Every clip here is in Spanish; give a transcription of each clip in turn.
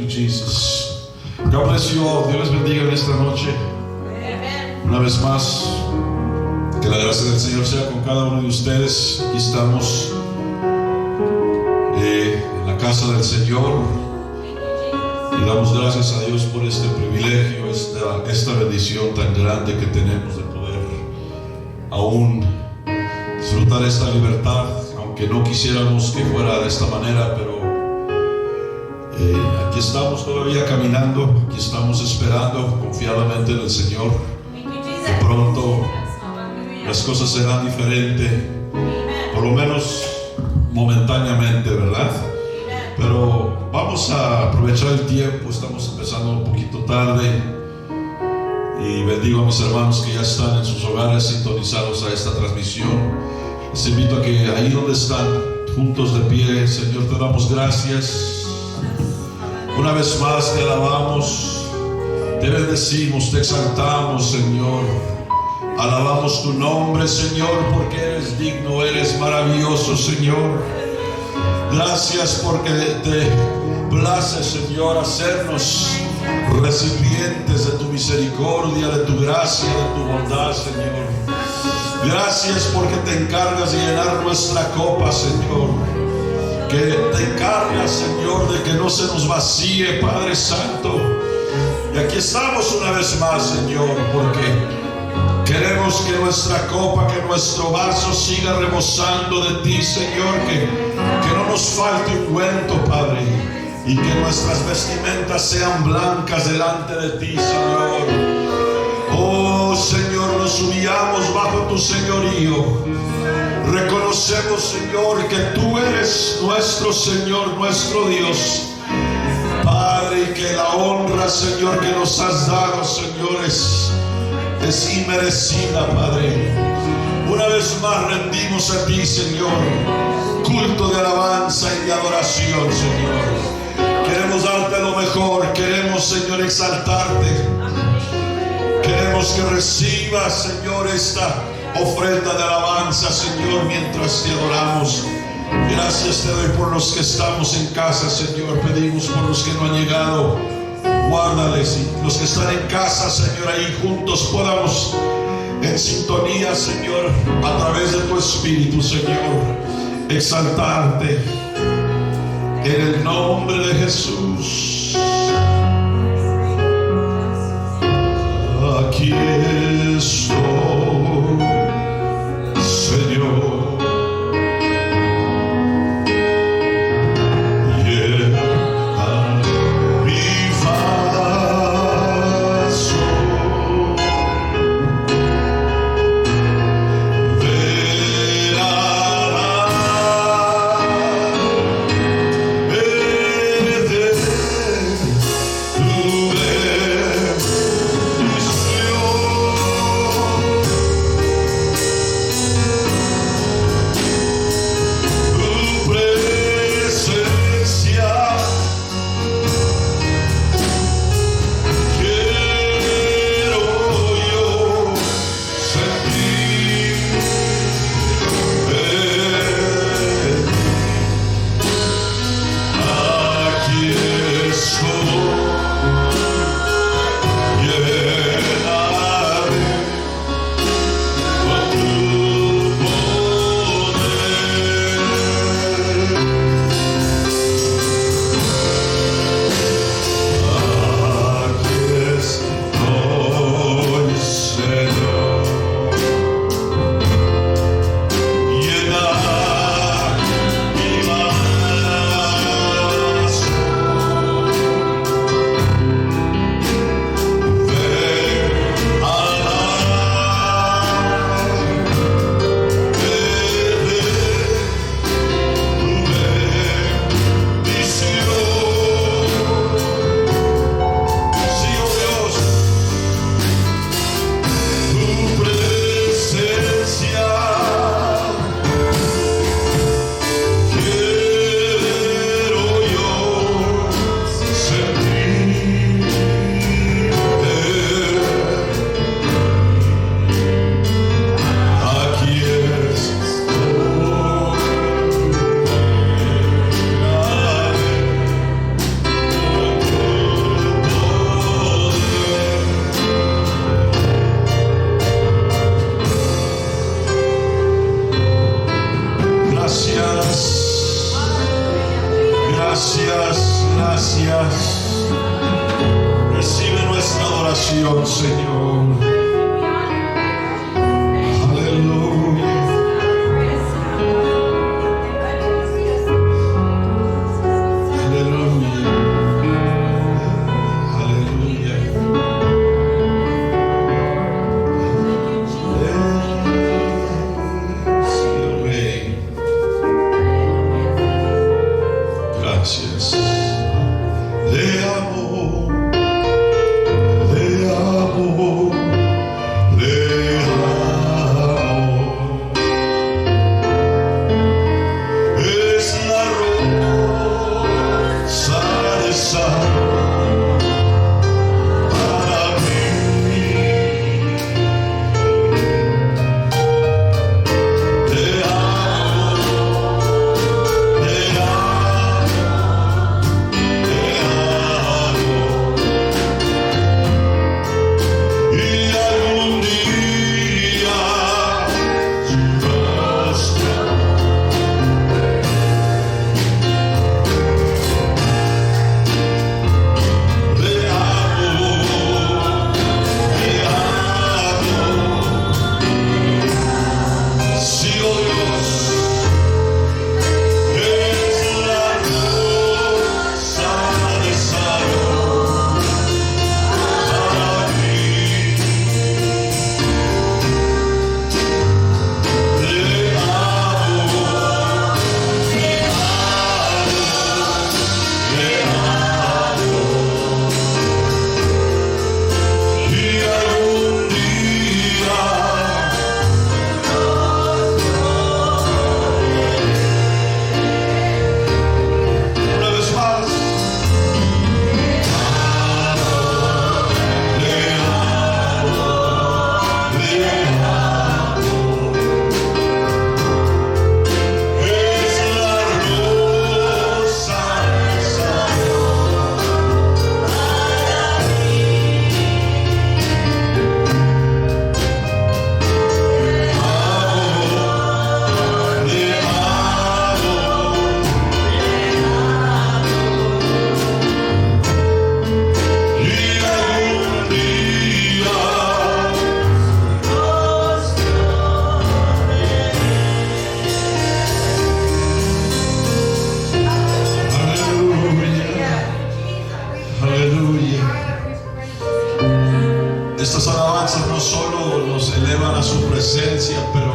you, Jesus. God bless you all. Dios les bendiga en esta noche. Una vez más, que la gracia del Señor sea con cada uno de ustedes. Aquí estamos en la casa del Señor y damos gracias a Dios por este privilegio, esta bendición tan grande que tenemos de poder aún disfrutar esta libertad, aunque no quisiéramos que fuera de esta manera, pero aquí estamos todavía caminando, aquí estamos esperando confiadamente en el Señor. De pronto las cosas serán diferentes, por lo menos momentáneamente, ¿verdad? Pero vamos a aprovechar el tiempo. Estamos empezando un poquito tarde y bendigo a mis hermanos que ya están en sus hogares sintonizados a esta transmisión. Les invito a que ahí donde están, juntos de pie, Señor, te damos gracias. Una vez más te alabamos, te bendecimos, te exaltamos, Señor. Alabamos tu nombre, Señor, porque eres digno, eres maravilloso, Señor. Gracias porque te place, Señor, hacernos recipientes de tu misericordia, de tu gracia, de tu bondad, Señor. Gracias porque te encargas de llenar nuestra copa, Señor. Que te encargas, Señor, de que no se nos vacíe, Padre Santo. Y aquí estamos una vez más, Señor, porque queremos que nuestra copa, que nuestro vaso siga rebosando de ti, Señor. Que no nos falte ungüento, Padre, y que nuestras vestimentas sean blancas delante de ti, Señor. Oh, Señor, nos humillamos bajo tu señorío. Reconocemos, Señor, que tú eres nuestro Señor, nuestro Dios, Padre, y que la honra, Señor, que nos has dado, Señor, es inmerecida, Padre. Una vez más rendimos a ti, Señor, culto de alabanza y de adoración, Señor. Queremos darte lo mejor, queremos, Señor, exaltarte. Queremos que recibas, Señor, esta ofrenda de alabanza, Señor, mientras te adoramos. Gracias te doy por los que estamos en casa, Señor. Pedimos por los que no han llegado, guárdales, y los que están en casa, Señor, ahí juntos podamos en sintonía, Señor, a través de tu Espíritu, Señor, exaltarte en el nombre de Jesús. Aquí estoy, Señor. Tú eres Dios. gracias. Recibe nuestra adoración, Señor. Aleluya. Aleluya. Aleluya. Señor Rey. Gracias. Le amo. Le amo. Le amo. Es la rosa de sal para mí. Te amo, te amo, te amo. Y algún día su rostro le amo, sí, oh Dios, es la rosa de Saron para mí. Le amo, le amo. Y algún día una vez más le amo, le amo. Es la rosa de Saron para mí. Le amo, y algún día aleluya, aleluya. Estas alabanzas no solo nos elevan a su presencia, pero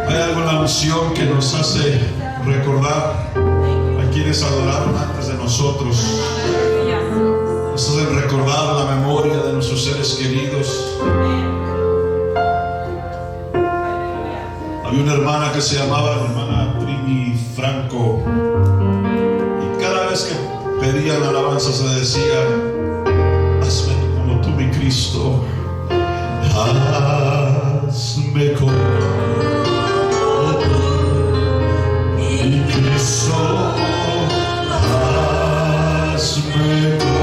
hay alguna unción que nos hace recordar a quienes adoraron antes de nosotros. Nos hace recordar la memoria de nuestros seres queridos. Había una hermana que se llamaba la hermana Trini Franco, y cada vez que pedía la alabanza se decía: hazme como tú, mi Cristo, hazme como mi Cristo, hazme como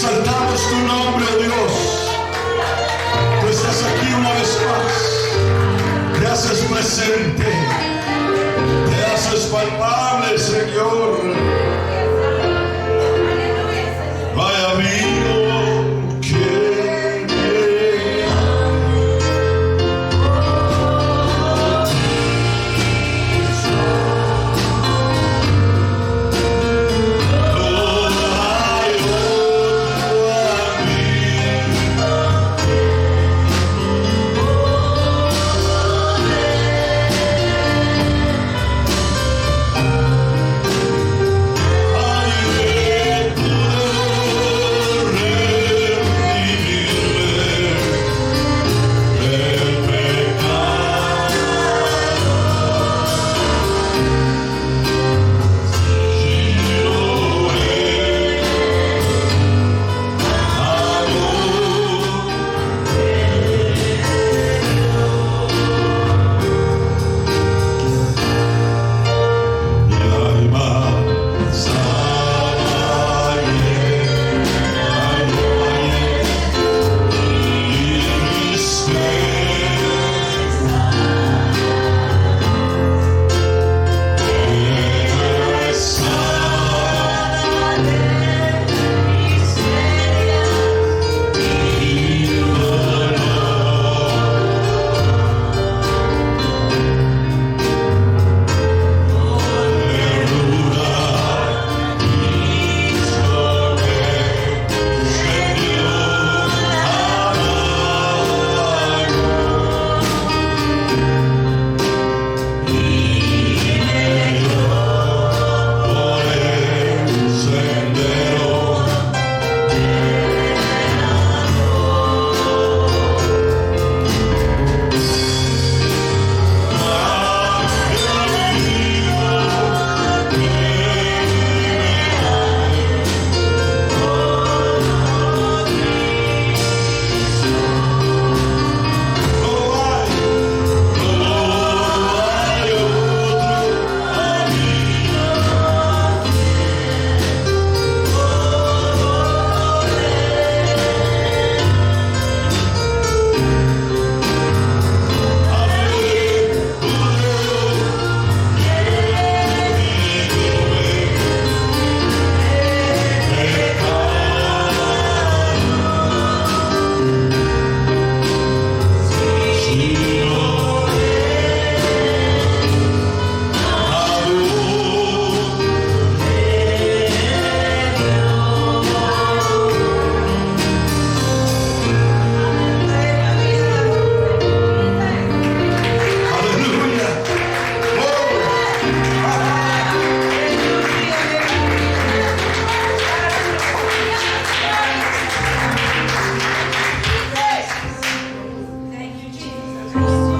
Exaltamos tu nombre, oh Dios. Tú estás aquí una vez más. Te haces presente. Te haces palpable, Señor. No hay amigo que me ame.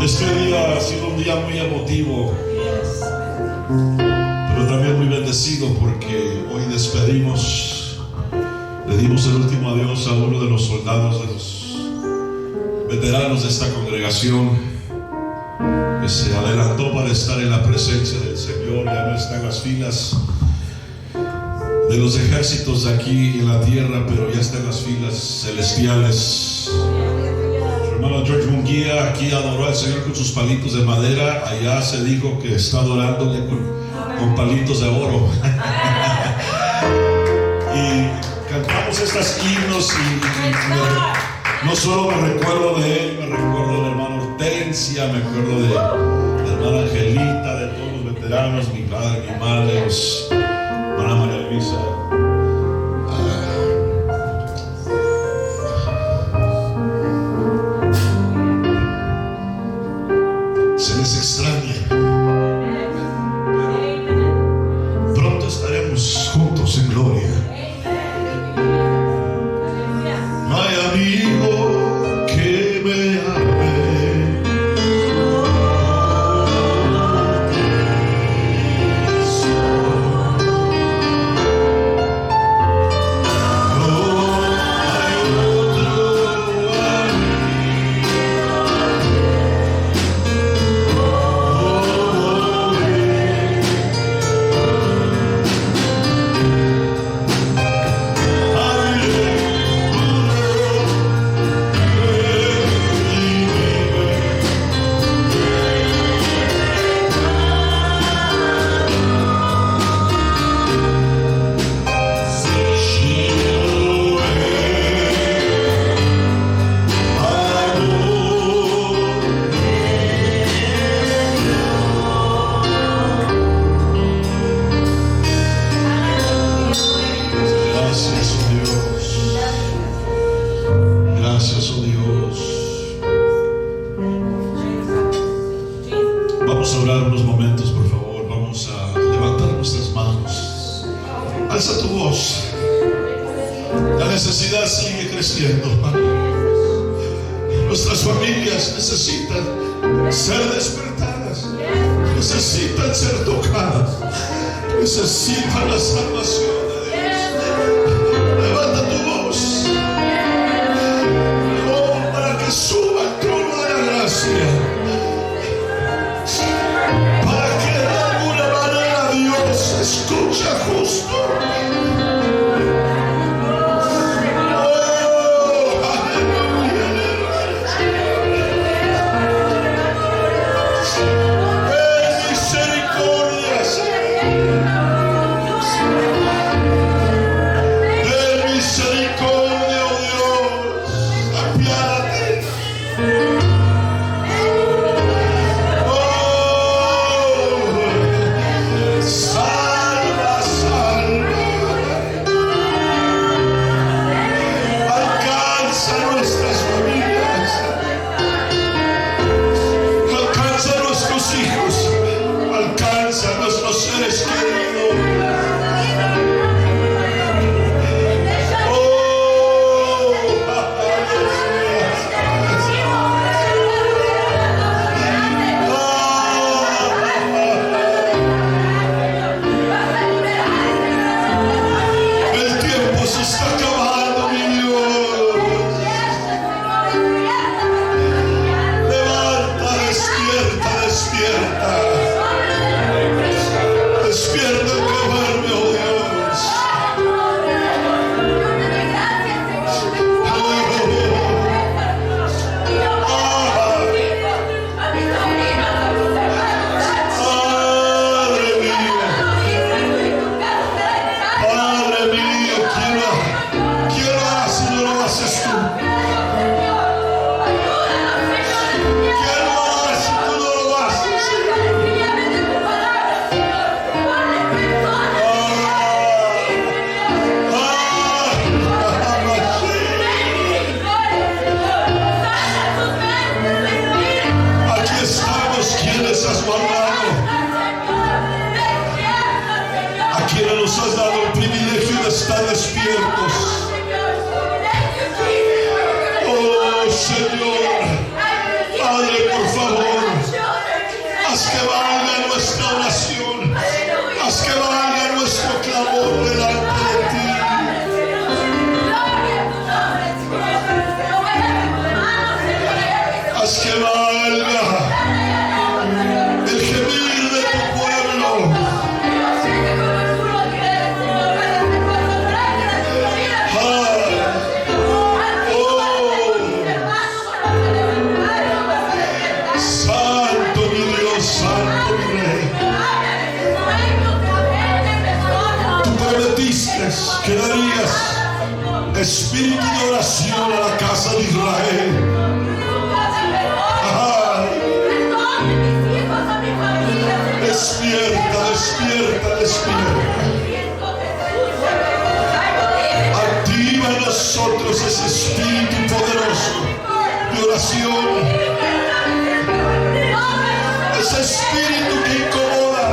Este día ha sido un día muy emotivo, pero también muy bendecido porque hoy despedimos, le dimos el último adiós a uno de los soldados, de los veteranos de esta congregación, que se adelantó para estar en la presencia del Señor. Ya no está en las filas de los ejércitos de aquí en la tierra, pero ya está en las filas celestiales. Hermano George Munguía aquí adoró al Señor con sus palitos de madera. Allá se dijo que está adorándole con palitos de oro. Y cantamos estas himnos y no solo me recuerdo de él, me recuerdo de la hermana Hortensia, me acuerdo de la hermana Angelita, de todos los veteranos, mi padre, mi madre, hermana María Luisa. Se les extraña, pero pronto estaremos juntos en gloria. No hay amigo que me ame. necesidad sigue creciendo, Padre. Nuestras familias necesitan ser despertadas, necesitan ser tocadas, necesitan la salvación de Dios. Levanta tu voz, oh, para que suba el trono de la gracia, para que de alguna manera Dios escuche justo. Que darías espíritu de oración a la casa de Israel. Despierta, despierta, despierta. Activa en nosotros ese espíritu poderoso de oración, ese espíritu que incomoda,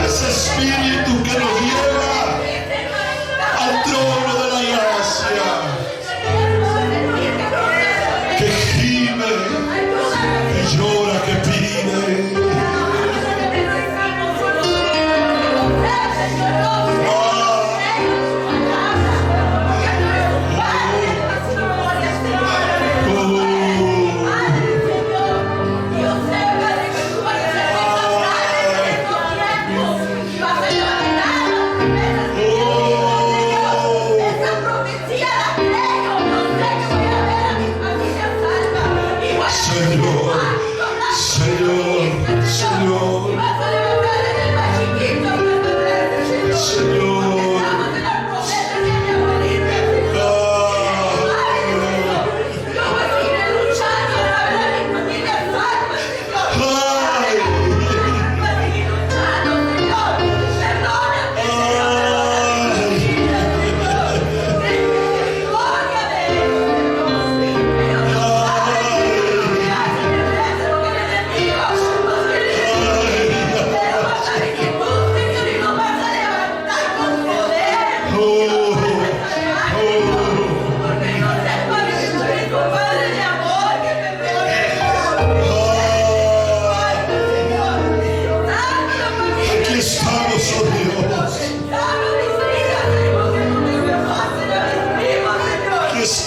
ese espíritu que nos lleva al trono de la gracia, que gime, que llora, que pide.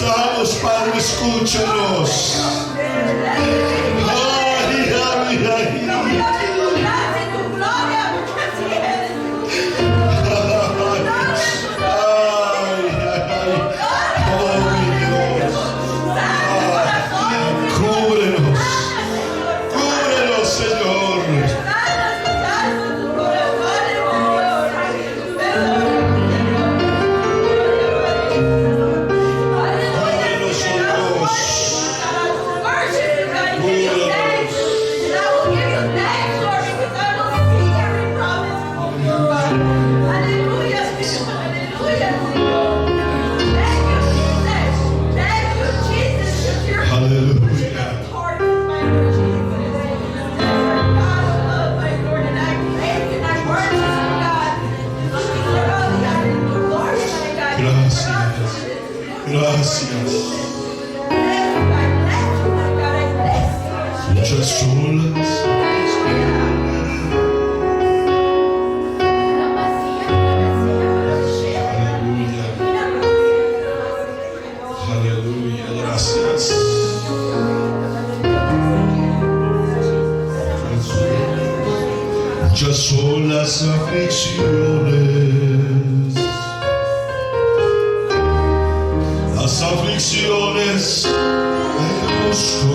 estamos, Padre, escúchanos. Ay, ay, ay. Gracias. Muchas son las aleluya, gracias. Muchas son las aflicciones, del justo,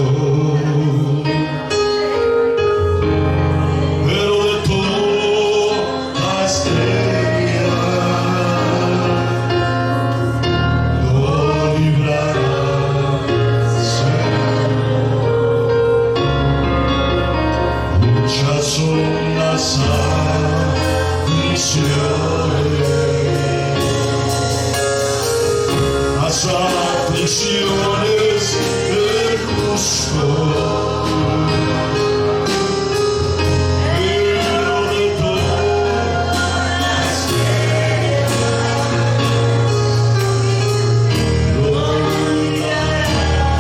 pero de todas ellas lo librará Señor. Muchas son las aflicciones del justo, pero de todas ellas lo librará Señor.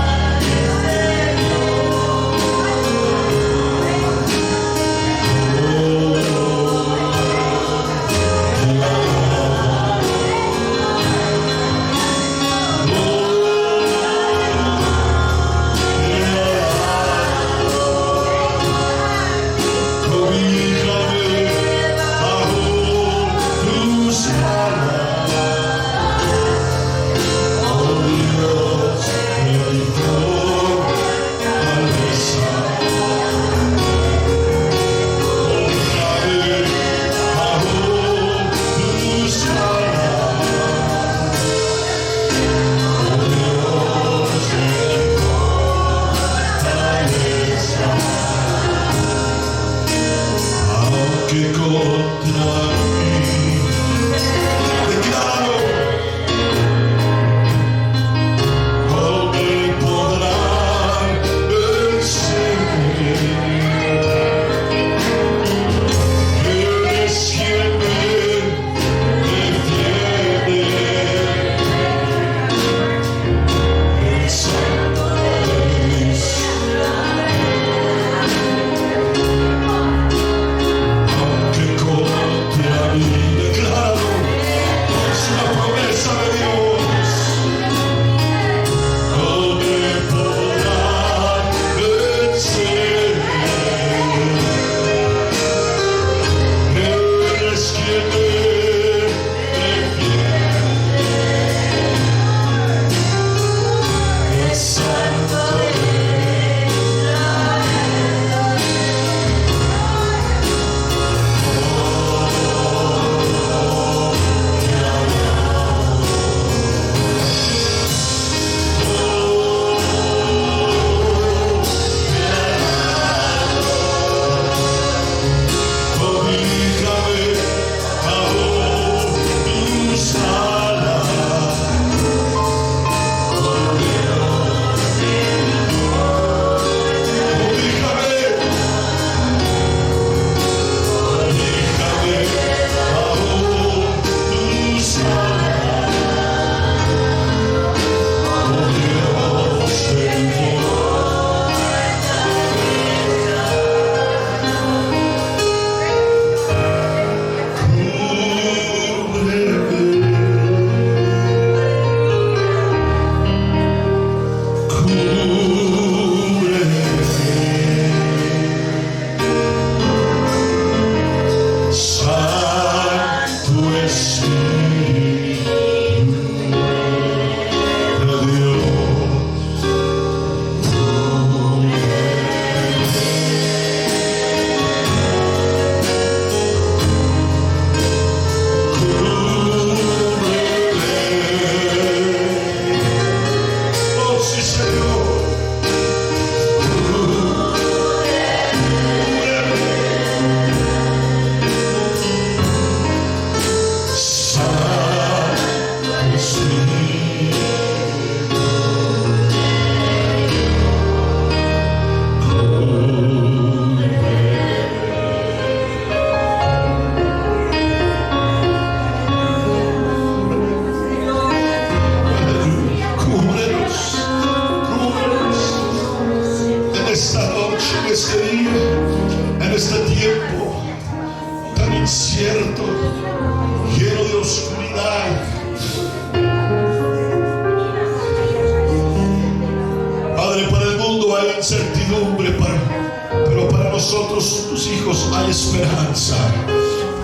esperanza.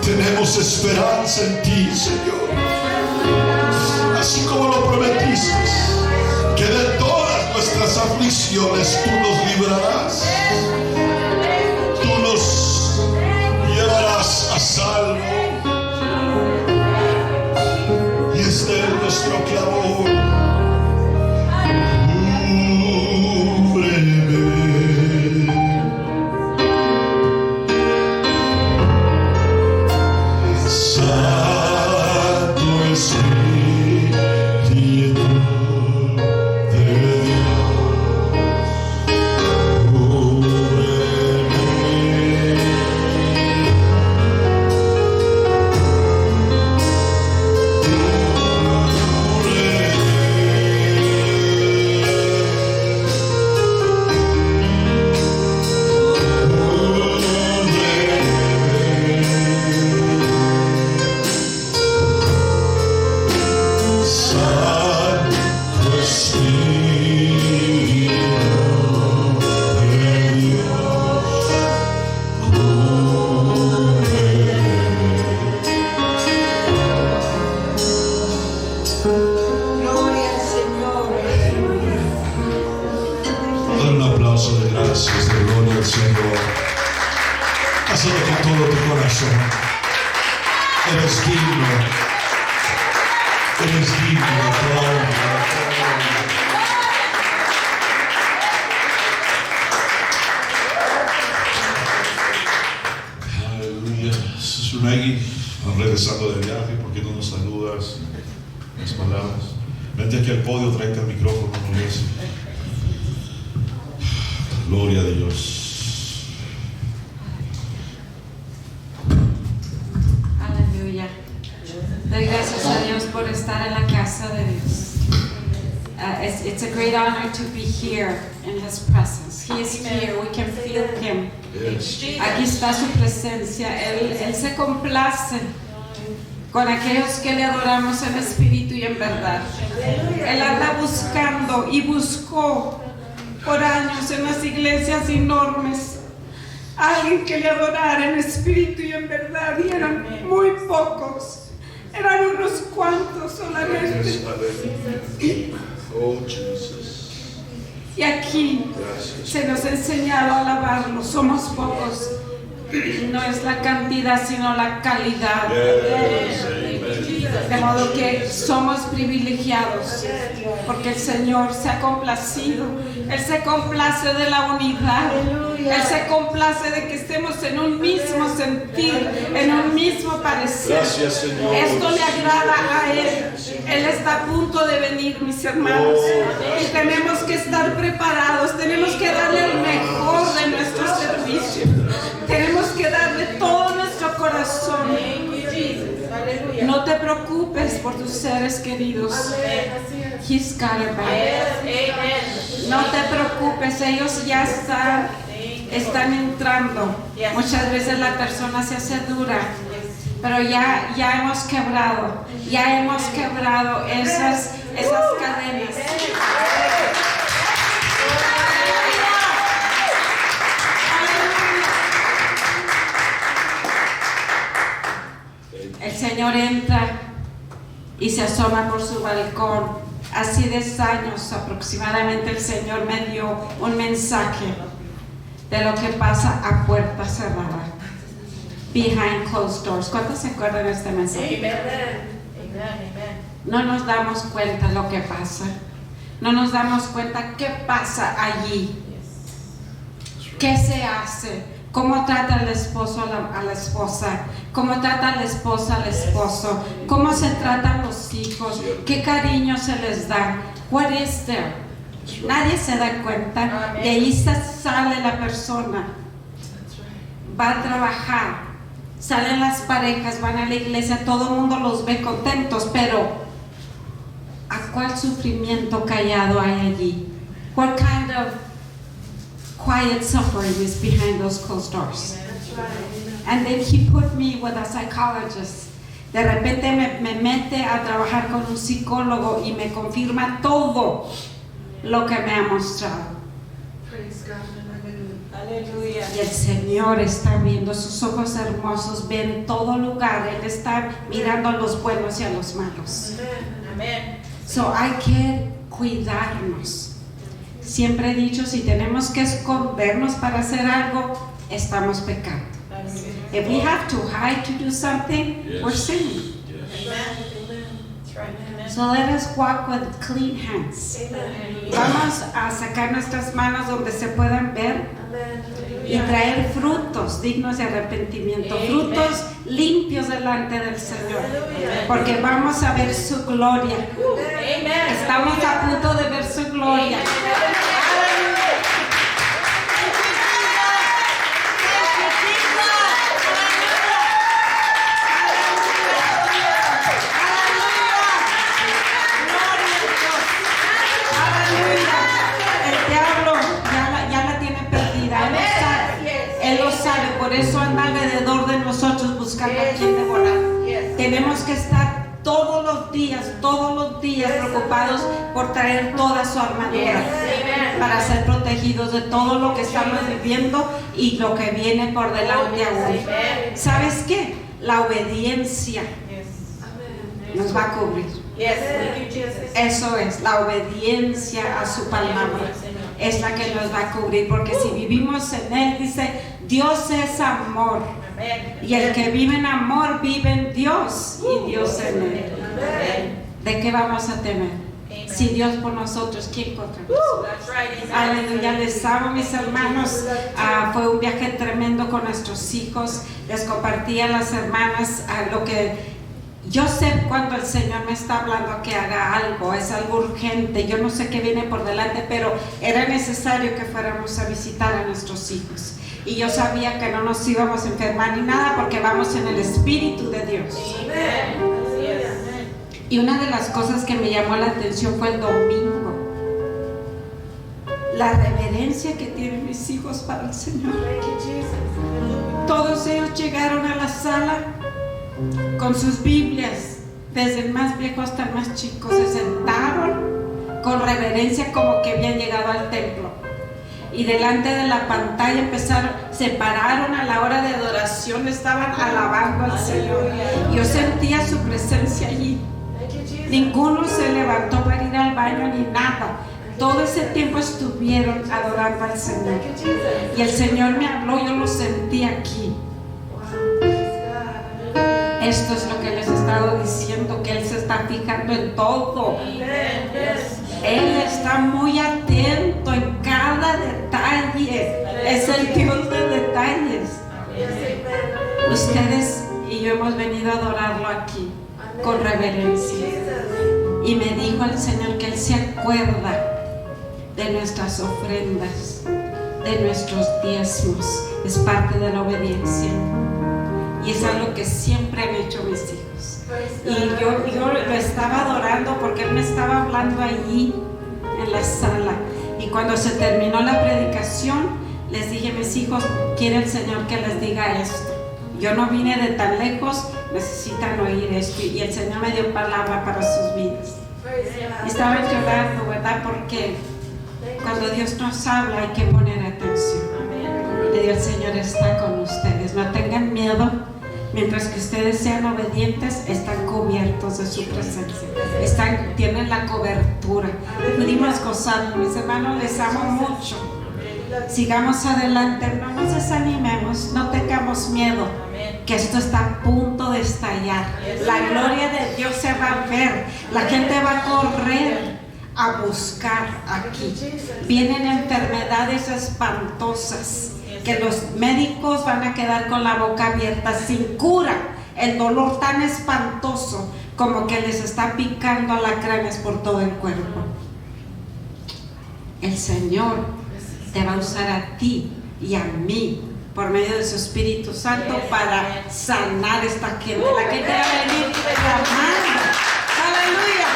Tenemos esperanza en ti, Señor. Así como lo prometiste, que de todas nuestras aflicciones tú nos librarás. Tú nos llevarás a salvo. Y este es nuestro clamor. Regresando de viaje, ¿por qué no nos saludas? Las palabras. Vente aquí al podio, tráete el micrófono, no ves. Gloria a Dios. Aleluya. Doy gracias a Dios por estar en la casa de Dios. It's a great honor to be here in His presence. He is here. We can feel Him. Aquí está su presencia. Él se complace con aquellos que le adoramos en espíritu y en verdad. Él anda buscando y buscó por años en las iglesias enormes alguien que le adorara en espíritu y en verdad, y eran muy pocos, eran unos cuantos solamente. Y aquí se nos ha enseñado a alabarlo. Somos pocos. No es la cantidad, sino la calidad. De modo que somos privilegiados, porque el Señor se ha complacido. Él se complace de la unidad. Él se complace de que estemos en un mismo sentir, en un mismo parecer. Gracias, Señor. Esto le agrada a Él. Él está a punto de venir, mis hermanos. Y tenemos que estar preparados. Tenemos que darle el mejor de nuestro servicio. Tenemos que darle todo nuestro corazón. No te preocupes por tus seres queridos. He's got it back. No te preocupes, ellos ya están entrando. Muchas veces la persona se hace dura, pero ya hemos quebrado esas cadenas. El Señor entra y se asoma por su balcón. Hace 10 años aproximadamente el Señor me dio un mensaje de lo que pasa a puerta cerrada. Behind closed doors. ¿Cuántos se acuerdan de este mensaje? No nos damos cuenta lo que pasa. No nos damos cuenta qué pasa allí. ¿Qué se hace? ¿Cómo trata el esposo a la esposa? ¿Cómo trata la esposa al esposo? ¿Cómo se tratan los hijos? ¿Qué cariño se les da? What is there? Nadie se da cuenta. De ahí sale la persona. Va a trabajar. Salen las parejas, van a la iglesia. Todo el mundo los ve contentos. Pero ¿a cuál sufrimiento callado hay allí? What kind of quiet suffering is behind those closed doors? And then He put me with a psychologist. De repente me mete a trabajar con un psicólogo y me confirma todo lo que me ha mostrado. Aleluya. Y el Señor está viendo, sus ojos hermosos ven todo lugar. Él está mirando a los buenos y a los malos. Amén. So hay que cuidarnos. Siempre he dicho, si tenemos que escondernos para hacer algo, estamos pecando. If we have to hide to do something, we're sinning. So let us walk with clean hands. Vamos a sacar nuestras manos donde se puedan ver y traer frutos dignos de arrepentimiento, frutos limpios delante del Señor, porque vamos a ver su gloria. Estamos a punto de ver su gloria. Por eso anda alrededor de nosotros buscando a quien devorar. Tenemos que estar todos los días preocupados por traer toda su armadura para ser protegidos de todo lo que estamos viviendo y lo que viene por delante aún. ¿Sabes qué? La obediencia nos va a cubrir. Eso es, la obediencia a su palabra es la que nos va a cubrir, porque si vivimos en Él, dice, Dios es amor, y el que vive en amor vive en Dios y Dios en Él. ¿De qué vamos a temer? Si Dios por nosotros, ¿quién contra nosotros? Aleluya, les amo, mis hermanos. Fue un viaje tremendo con nuestros hijos. Les compartí a las hermanas lo que yo sé cuando el Señor me está hablando que haga algo, es algo urgente. Yo no sé qué viene por delante, pero era necesario que fuéramos a visitar a nuestros hijos. Y yo sabía que no nos íbamos a enfermar ni nada porque vamos en el Espíritu de Dios. Y una de las cosas que me llamó la atención fue el domingo. La reverencia que tienen mis hijos para el Señor. Todos ellos llegaron a la sala con sus Biblias, desde el más viejo hasta el más chico. Se sentaron con reverencia como que habían llegado al templo. Y delante de la pantalla se pararon a la hora de adoración, estaban alabando al Señor. Yo sentía su presencia allí. Ninguno se levantó para ir al baño ni nada. Todo ese tiempo estuvieron adorando al Señor. Y el Señor me habló, yo lo sentí aquí. Esto es lo que les he estado diciendo, que Él se está fijando en todo. Él está muy atento en cada detalle. Es el Dios de detalles. Ustedes y yo hemos venido a adorarlo aquí con reverencia. Y me dijo el Señor que Él se acuerda de nuestras ofrendas, de nuestros diezmos. Es parte de la obediencia. Y es algo que siempre han hecho mis hijos. Y yo lo estaba adorando porque Él me estaba hablando allí en la sala. Y cuando se terminó la predicación, les dije, mis hijos, quiere el Señor que les diga esto. Yo no vine de tan lejos, necesitan oír esto. Y el Señor me dio palabra para sus vidas. Y estaban llorando, ¿verdad? Porque cuando Dios nos habla hay que poner atención. Le digo, el Señor está con ustedes. No tengan miedo. Mientras que ustedes sean obedientes, están cubiertos de su presencia. Tienen la cobertura. Pudimos gozarnos. Mis hermanos, les amo mucho. Sigamos adelante, no nos desanimemos, no tengamos miedo, que esto está a punto de estallar. La gloria de Dios se va a ver. La gente va a correr a buscar aquí. Vienen enfermedades espantosas que los médicos van a quedar con la boca abierta sin cura. El dolor tan espantoso como que les está picando alacranes por todo el cuerpo. El Señor te va a usar a ti y a mí por medio de su Espíritu Santo para sanar esta gente. La gente va a venir clamando. ¡Aleluya!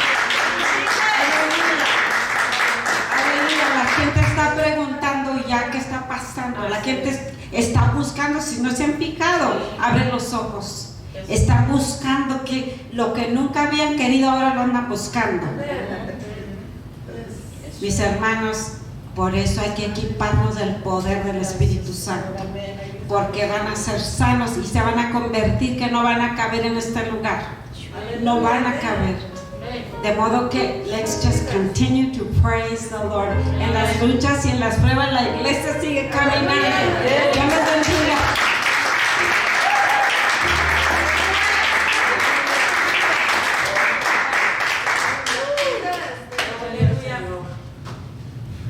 ¡Aleluya! La gente está preguntando ya qué está pasando. La gente está buscando, si no se han fijado, abre los ojos. Están buscando que lo que nunca habían querido ahora lo andan buscando. Mis hermanos, Por eso hay que equiparnos del poder del Espíritu Santo, porque van a ser sanos y se van a convertir, que no van a caber en este lugar, no van a caber. De modo que let's just continue to praise the Lord. En las luchas y en las pruebas la iglesia sigue caminando. Dios les bendiga.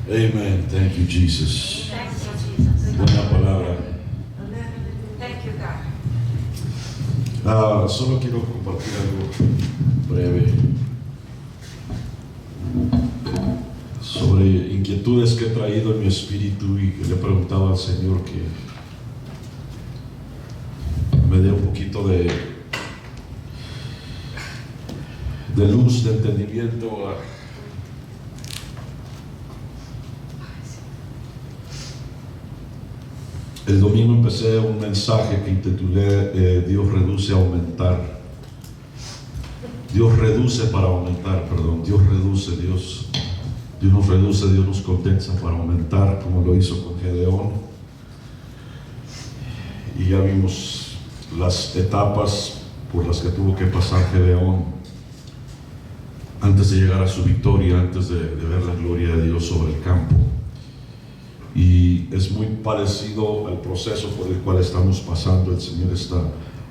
Amen. Thank you, Jesus. Buena palabra. Thank you, God. Solo quiero compartir algo breve sobre inquietudes que he traído en mi espíritu y que le he preguntado al Señor que me dé un poquito de luz, de entendimiento. El domingo empecé un mensaje que intitulé Dios reduce a aumentar. Dios reduce para aumentar, perdón. Dios reduce, Dios nos reduce, Dios nos condensa para aumentar, como lo hizo con Gedeón. Y ya vimos las etapas por las que tuvo que pasar Gedeón antes de llegar a su victoria, antes de ver la gloria de Dios sobre el campo. Y es muy parecido al proceso por el cual estamos pasando. El Señor está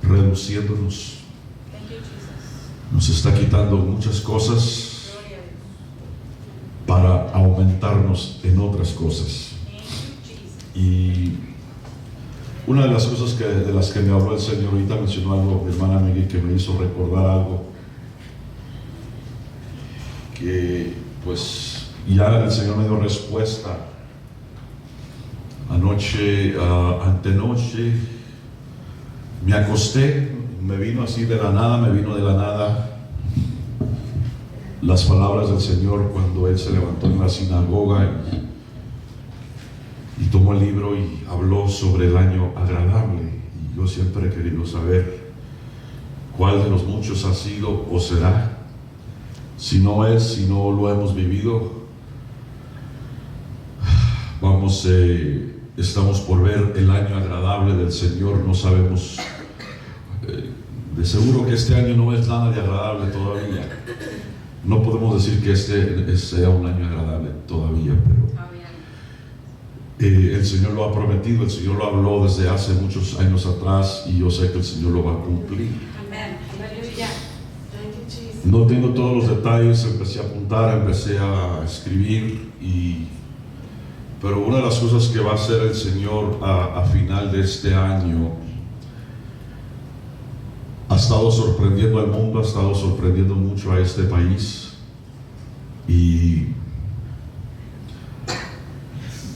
reduciéndonos, nos está quitando muchas cosas para aumentarnos en otras cosas. Y una de las cosas de las que me habló el Señor, ahorita mencionó algo mi hermana Miguel que me hizo recordar algo que pues ya el Señor me dio respuesta. Anoche, antenoche, me acosté, me vino así de la nada, las palabras del Señor cuando Él se levantó en la sinagoga y tomó el libro y habló sobre el año agradable. Y yo siempre he querido saber cuál de los muchos ha sido o será. Si no es, si no lo hemos vivido, estamos por ver el año agradable del Señor. No sabemos, de seguro que este año no es nada de agradable todavía. No podemos decir que este sea un año agradable todavía, pero el Señor lo ha prometido, el Señor lo habló desde hace muchos años atrás y yo sé que el Señor lo va a cumplir. Amén. Aleluya. No tengo todos los detalles, empecé a apuntar, empecé a escribir pero una de las cosas que va a hacer el Señor a final de este año ha estado sorprendiendo al mundo, ha estado sorprendiendo mucho a este país. Y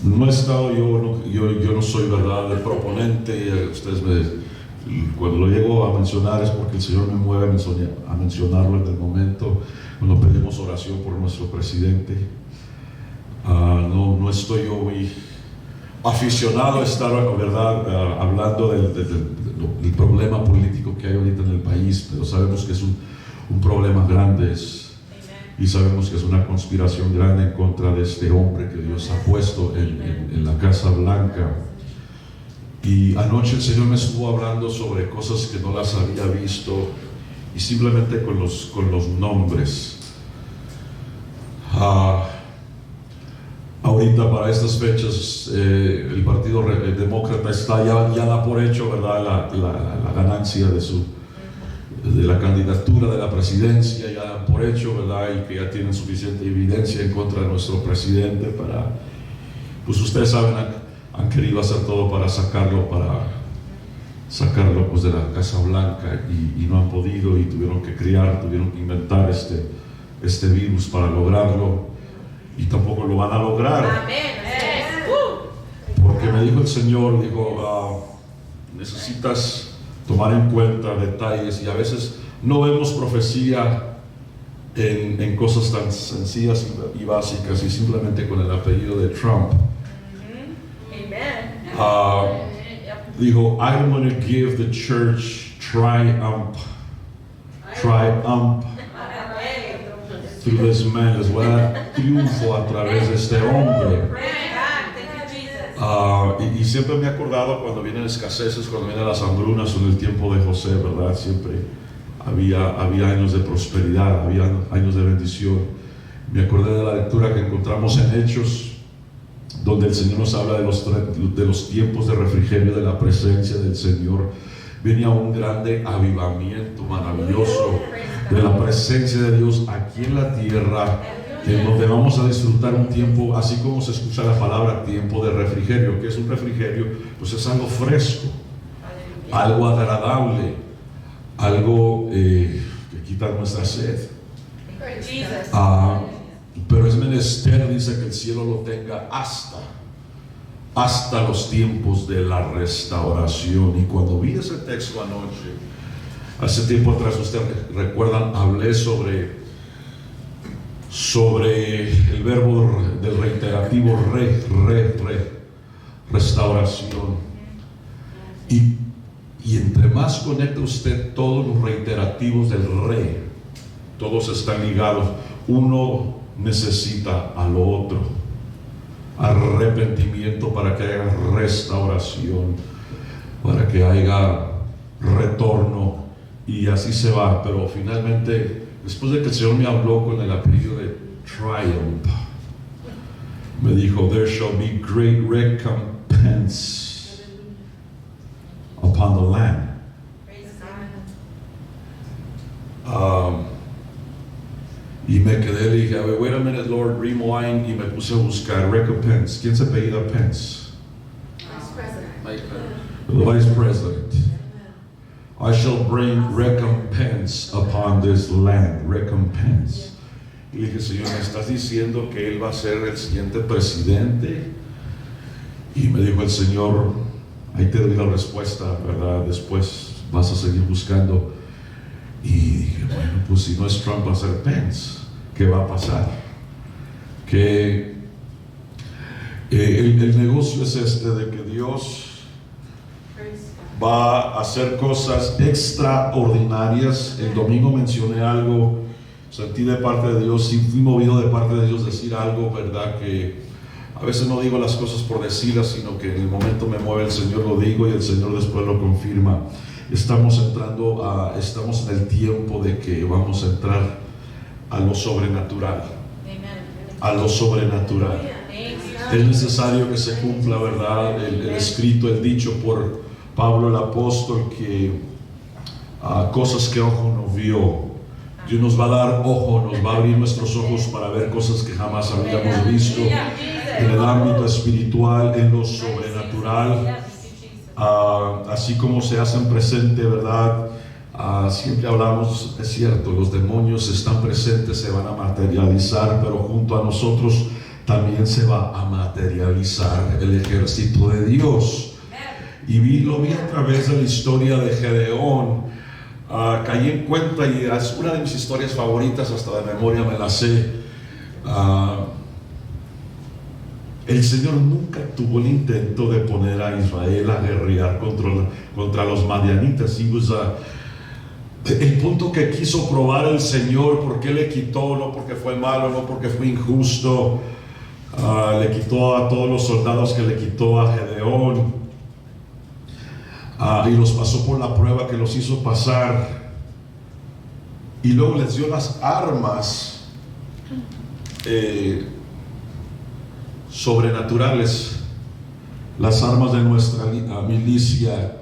no he estado, yo no soy verdad el proponente. Ustedes cuando lo llego a mencionar es porque el Señor me mueve a mencionarlo en el momento cuando pedimos oración por nuestro presidente. No estoy yo muy aficionado a estar, ¿verdad?, hablando del problema político que hay ahorita en el país, pero sabemos que es un problema grande y sabemos que es una conspiración grande en contra de este hombre que Dios ha puesto en la Casa Blanca. Y anoche el Señor me estuvo hablando sobre cosas que no las había visto y simplemente con los nombres. Ahorita para estas fechas el Partido Demócrata ya da por hecho, ¿verdad?, la ganancia de la candidatura de la presidencia, ya dan por hecho, ¿verdad?, y que ya tienen suficiente evidencia en contra de nuestro presidente pues ustedes saben, han querido hacer todo para sacarlo pues de la Casa Blanca y no han podido y tuvieron que inventar este virus para lograrlo. Y tampoco lo van a lograr. Porque me dijo el Señor, necesitas tomar en cuenta detalles y a veces no vemos profecía en cosas tan sencillas y básicas y simplemente con el apellido de Trump. Dijo, I'm going to give the through this man. Les voy a dar triunfo a través de este hombre. Y siempre me he acordado cuando vienen escaseces, cuando vienen las hambrunas en el tiempo de José, ¿verdad? Siempre había años de prosperidad, había años de bendición. Me acordé de la lectura que encontramos en Hechos, donde el Señor nos habla de los tiempos de refrigerio, de la presencia del Señor. Venía un grande avivamiento maravilloso de la presencia de Dios aquí en la tierra, en donde vamos a disfrutar un tiempo, así como se escucha la palabra tiempo de refrigerio. ¿Qué es un refrigerio? Pues es algo fresco, algo agradable, algo que quita nuestra sed. Pero es menester, dice, que el cielo lo tenga hasta los tiempos de la restauración. Y cuando vi ese texto anoche, hace tiempo atrás, ustedes recuerdan, hablé sobre el verbo del reiterativo restauración. Y entre más conecta usted todos los reiterativos del todos están ligados. Uno necesita al otro. Arrepentimiento para que haya restauración, para que haya retorno, y así se va. Pero finalmente, después de que el Señor me habló con el apellido de Triumph, me dijo: there shall be great recompense upon the land. Y me quedé, le dije, wait a minute, Lord, rewind, y me puse a buscar recompense. ¿Quién se apellida Pence? The Vice President. I shall bring recompense upon this land. Recompense. Y le dije, Señor, ¿me estás diciendo que Él va a ser el siguiente presidente? Y me dijo el Señor, ahí te doy la respuesta, ¿verdad? Después vas a seguir buscando. Y dije, bueno, pues si no es Trump, va a ser Pence. ¿Qué va a pasar? Que el negocio es este, de que Dios va a hacer cosas extraordinarias. El domingo mencioné algo, sentí de parte de Dios, sí fui movido de parte de Dios decir algo, ¿verdad? Que a veces no digo las cosas por decirlas, sino que en el momento me mueve el Señor, lo digo y el Señor después lo confirma. Estamos en el tiempo de que vamos a entrar a lo sobrenatural. A lo sobrenatural. Es necesario que se cumpla, ¿verdad? El escrito, el dicho por Pablo el apóstol, que cosas que ojo no vio, Dios nos va a dar ojo, nos va a abrir nuestros ojos para ver cosas que jamás habíamos visto en el ámbito espiritual, en lo sobrenatural. Así como se hacen presente, ¿verdad? Siempre hablamos, es cierto, los demonios están presentes, se van a materializar, pero junto a nosotros también se va a materializar el ejército de Dios. Y lo vi a través de la historia de Gedeón. Caí en cuenta, y es una de mis historias favoritas, hasta de memoria me la sé. El Señor nunca tuvo el intento de poner a Israel a guerrear contra los madianitas. El punto que quiso probar el Señor, porque le quitó, no porque fue malo, no porque fue injusto, le quitó a todos los soldados que le quitó a Gedeón, y los pasó por la prueba que los hizo pasar, y luego les dio las armas sobrenaturales, las armas de nuestra milicia.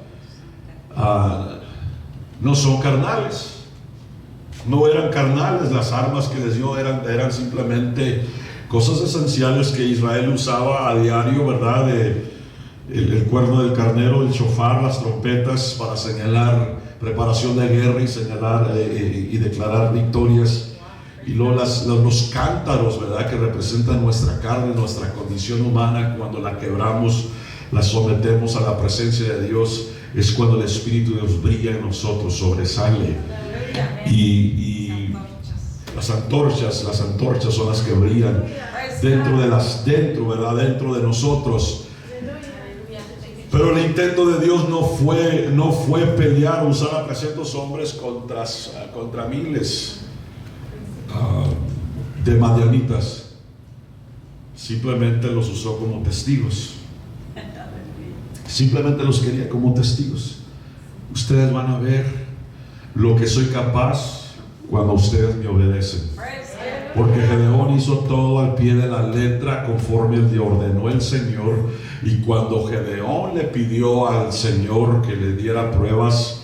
No son carnales, no eran carnales. Las armas que les dio eran simplemente cosas esenciales que Israel usaba a diario, ¿verdad? El cuerno del carnero, el shofar, las trompetas para señalar preparación de guerra y señalar y declarar victorias. Y luego los cántaros, ¿verdad? Que representan nuestra carne, nuestra condición humana. Cuando la quebramos, la sometemos a la presencia de Dios, es cuando el Espíritu de Dios brilla en nosotros, sobresale. Y las antorchas son las que brillan dentro de nosotros. Pero el intento de Dios no fue pelear, usar a 300 hombres contra miles. de madianitas, simplemente los usó como testigos. Simplemente los quería como testigos. Ustedes van a ver lo que soy capaz cuando ustedes me obedecen. Porque Gedeón hizo todo al pie de la letra conforme le ordenó el Señor. Y cuando Gedeón le pidió al Señor que le diera pruebas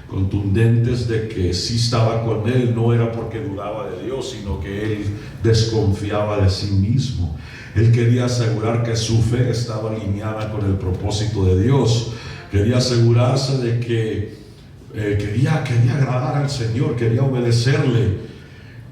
contundentes de que sí estaba con él, no era porque dudaba de Dios, sino que él desconfiaba de sí mismo. Él quería asegurar que su fe estaba alineada con el propósito de Dios. Quería asegurarse de que quería agradar al Señor, quería obedecerle.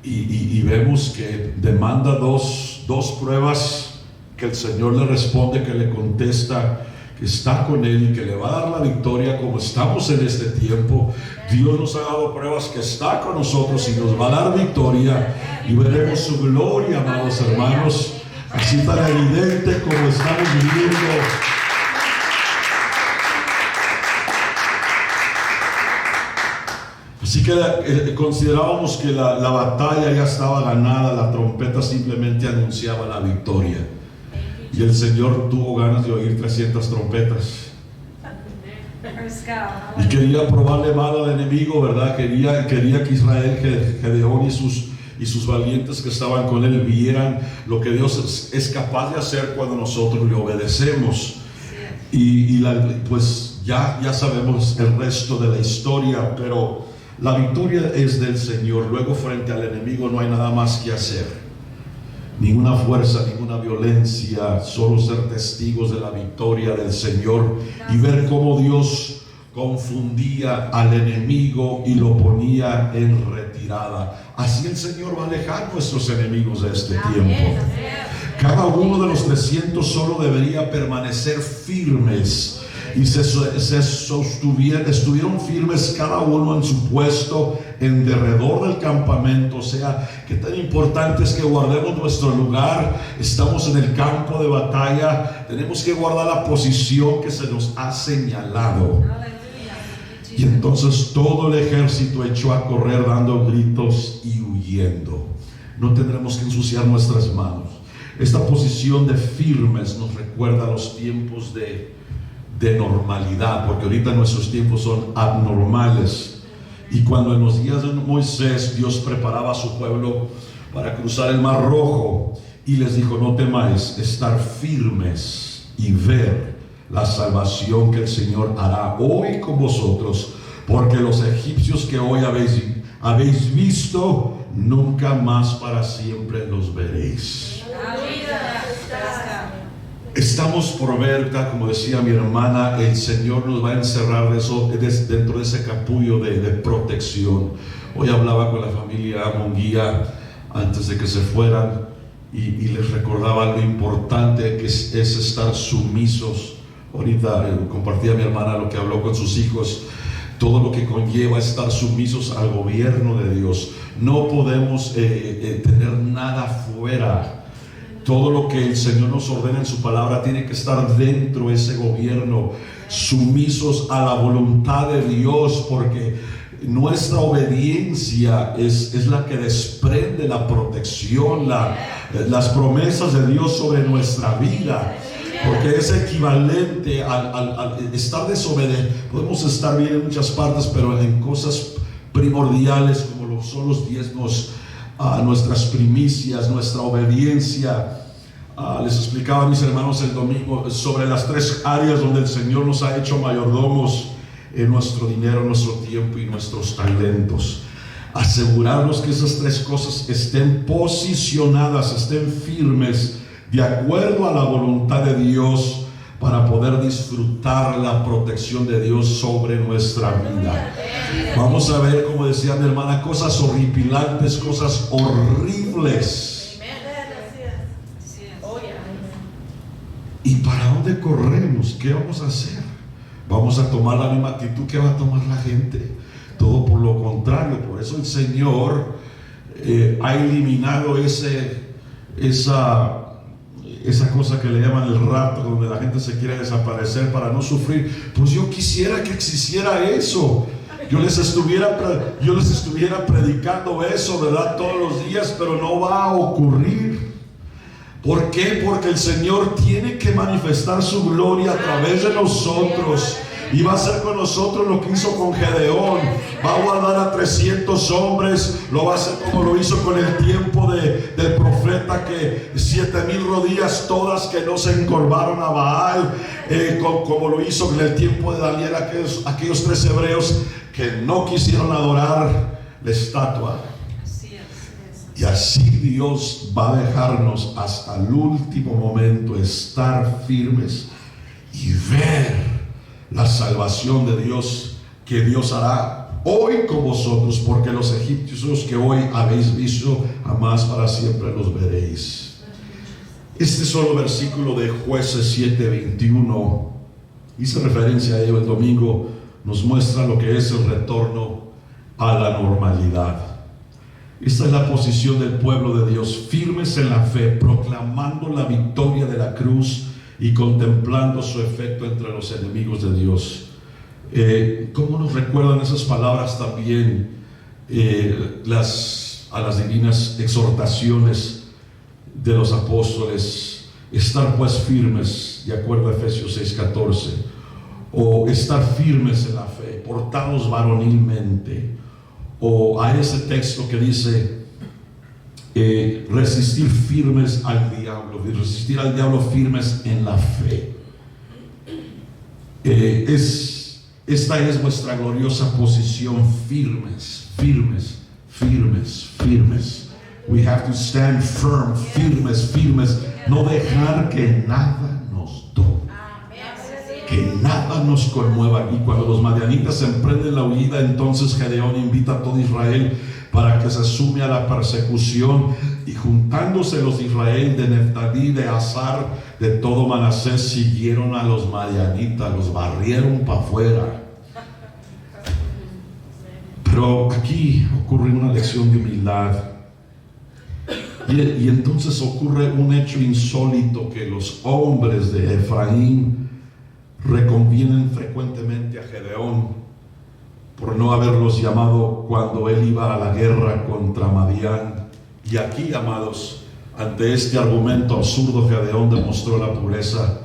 Y vemos que demanda dos pruebas que el Señor le responde, que le contesta que está con él y que le va a dar la victoria. Como estamos en este tiempo, Dios nos ha dado pruebas que está con nosotros y nos va a dar victoria, y veremos su gloria, amados hermanos, así tan evidente como estamos viviendo. Así que considerábamos que la batalla ya estaba ganada, la trompeta simplemente anunciaba la victoria. Y el Señor tuvo ganas de oír 300 trompetas. Y quería probarle mal al enemigo, ¿verdad? Quería que Israel, Gedeón y sus valientes que estaban con él vieran lo que Dios es capaz de hacer cuando nosotros le obedecemos. Pues ya sabemos el resto de la historia, pero la victoria es del Señor. Luego, frente al enemigo no hay nada más que hacer. Ninguna fuerza, ninguna violencia, solo ser testigos de la victoria del Señor y ver cómo Dios confundía al enemigo y lo ponía en retirada. Así el Señor va a alejar nuestros enemigos de este tiempo. Cada uno de los 300 solo debería permanecer firmes. Y estuvieron firmes cada uno en su puesto en derredor del campamento. O sea, qué tan importante es que guardemos nuestro lugar. Estamos en el campo de batalla, tenemos que guardar la posición que se nos ha señalado. Y entonces todo el ejército echó a correr dando gritos y huyendo. No tendremos que ensuciar nuestras manos. Esta posición de firmes nos recuerda los tiempos de normalidad, porque ahorita nuestros tiempos son abnormales. Y cuando en los días de Moisés Dios preparaba a su pueblo para cruzar el Mar Rojo y les dijo: no temáis, estar firmes y ver la salvación que el Señor hará hoy con vosotros, porque los egipcios que hoy habéis visto, nunca más para siempre los veréis. Estamos por ver, como decía mi hermana, el Señor nos va a encerrar dentro de ese capullo de protección. Hoy hablaba con la familia Munguía antes de que se fueran y les recordaba lo importante que es estar sumisos. Ahorita compartía mi hermana lo que habló con sus hijos, todo lo que conlleva estar sumisos al gobierno de Dios. No podemos tener nada fuera. Todo lo que el Señor nos ordena en su palabra tiene que estar dentro de ese gobierno, sumisos a la voluntad de Dios, porque nuestra obediencia es la que desprende la protección, las promesas de Dios sobre nuestra vida. Porque es equivalente al estar desobediente. Podemos estar bien en muchas partes, pero en cosas primordiales como son los diezmos, nuestras primicias, nuestra obediencia. Les explicaba a mis hermanos el domingo sobre las 3 áreas donde el Señor nos ha hecho mayordomos en nuestro dinero, nuestro tiempo y nuestros talentos. Asegurarnos que esas 3 cosas estén posicionadas, estén firmes, de acuerdo a la voluntad de Dios, para poder disfrutar la protección de Dios sobre nuestra vida. Vamos a ver, como decía mi hermana, cosas horripilantes, cosas horribles. ¿Y para dónde corremos? ¿Qué vamos a hacer? ¿Vamos a tomar la misma actitud que va a tomar la gente? Todo por lo contrario. Por eso el Señor ha eliminado esa cosa que le llaman el rapto, donde la gente se quiere desaparecer para no sufrir. Pues yo quisiera que existiera eso. yo les estuviera predicando eso, ¿verdad? Todos los días, pero no va a ocurrir. ¿Por qué? Porque el Señor tiene que manifestar su gloria a través de nosotros. Y va a hacer con nosotros lo que hizo con Gedeón. Va a guardar a 300 hombres. Lo va a hacer como lo hizo con el tiempo del profeta, que 7,000 rodillas todas que no se encorvaron a Baal, como lo hizo en el tiempo de Daniel, aquellos 3 hebreos que no quisieron adorar la estatua. Y así Dios va a dejarnos hasta el último momento estar firmes y ver la salvación de Dios que Dios hará hoy con vosotros, porque los egipcios que hoy habéis visto, jamás para siempre los veréis. Este solo versículo de Jueces 7:21, hice referencia a ello el domingo, nos muestra lo que es el retorno a la normalidad. Esta es la posición del pueblo de Dios, firmes en la fe, proclamando la victoria de la cruz y contemplando su efecto entre los enemigos de Dios. ¿Cómo nos recuerdan esas palabras también a las divinas exhortaciones de los apóstoles? Estar pues firmes, de acuerdo a Efesios 6:14, o estar firmes en la fe, portados varonilmente, o a ese texto que dice resistir firmes al diablo, resistir al diablo firmes en la fe. Esta es vuestra gloriosa posición, firmes, firmes, firmes, firmes. We have to stand firm, firmes, firmes, no dejar que nada nos toque, que nada nos conmueva. Y cuando los madianitas emprenden la huida, entonces Gedeón invita a todo Israel para que se sume a la persecución, y juntándose los de Israel, de Neftalí, de Asar, de todo Manasés, siguieron a los madianitas, los barrieron para afuera. Pero aquí ocurre una lección de humildad, y entonces ocurre un hecho insólito, que los hombres de Efraín reconvienen frecuentemente a Gedeón por no haberlos llamado cuando él iba a la guerra contra Madián. Y aquí, amados, ante este argumento absurdo, Gedeón demostró la pureza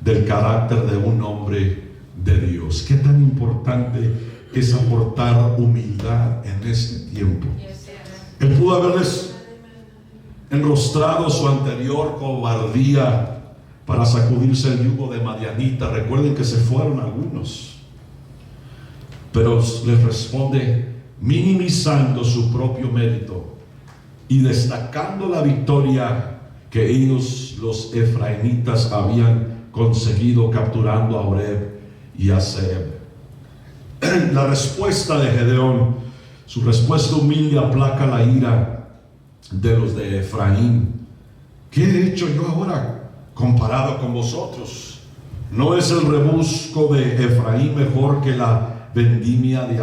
del carácter de un hombre de Dios. Qué tan importante es aportar humildad en este tiempo. Él pudo haberles enrostrado su anterior cobardía para sacudirse el yugo de madianita. Recuerden que se fueron algunos, pero les responde minimizando su propio mérito y destacando la victoria que ellos, los efraimitas, habían conseguido capturando a Oreb y a Zeeb. La respuesta de Gedeón, su respuesta humilde, aplaca la ira de los de Efraín. ¿Qué he hecho yo ahora comparado con vosotros? ¿No es el rebusco de Efraín mejor que la vendimia de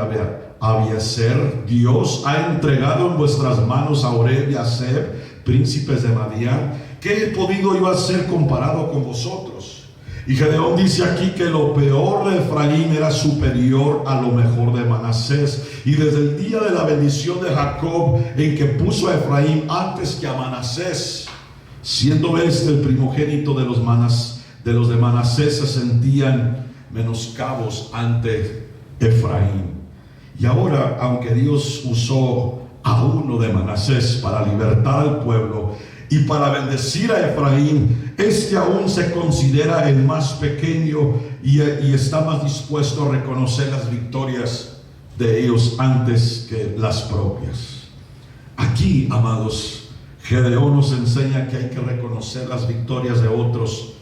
Abiezer? Dios ha entregado en vuestras manos a Oreb y a Zeeb, príncipes de Madián. ¿Qué he podido yo hacer comparado con vosotros? Y Gedeón dice aquí que lo peor de Efraín era superior a lo mejor de Manasés. Y desde el día de la bendición de Jacob, en que puso a Efraín antes que a Manasés, siendo este el primogénito de los de Manasés, se sentían menoscabos ante Efraín. Y ahora, aunque Dios usó a uno de Manasés para libertar al pueblo y para bendecir a Efraín, este aún se considera el más pequeño y está más dispuesto a reconocer las victorias de ellos antes que las propias. Aquí, amados, Gedeón nos enseña que hay que reconocer las victorias de otros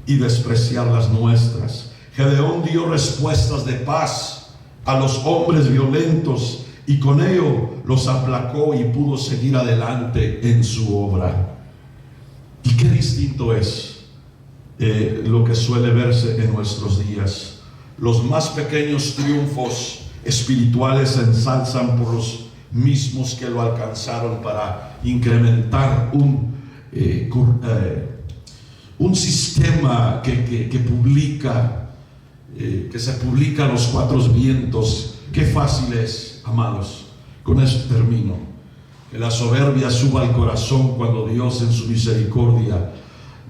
y despreciar las nuestras. Gedeón dio respuestas de paz a los hombres violentos y con ello los aplacó y pudo seguir adelante en su obra. Y qué distinto es lo que suele verse en nuestros días. Los más pequeños triunfos espirituales se ensalzan por los mismos que lo alcanzaron para incrementar un sistema que publica, que se publica a los cuatro vientos, Qué fácil es, amados, con esto termino, que la soberbia suba al corazón cuando Dios en su misericordia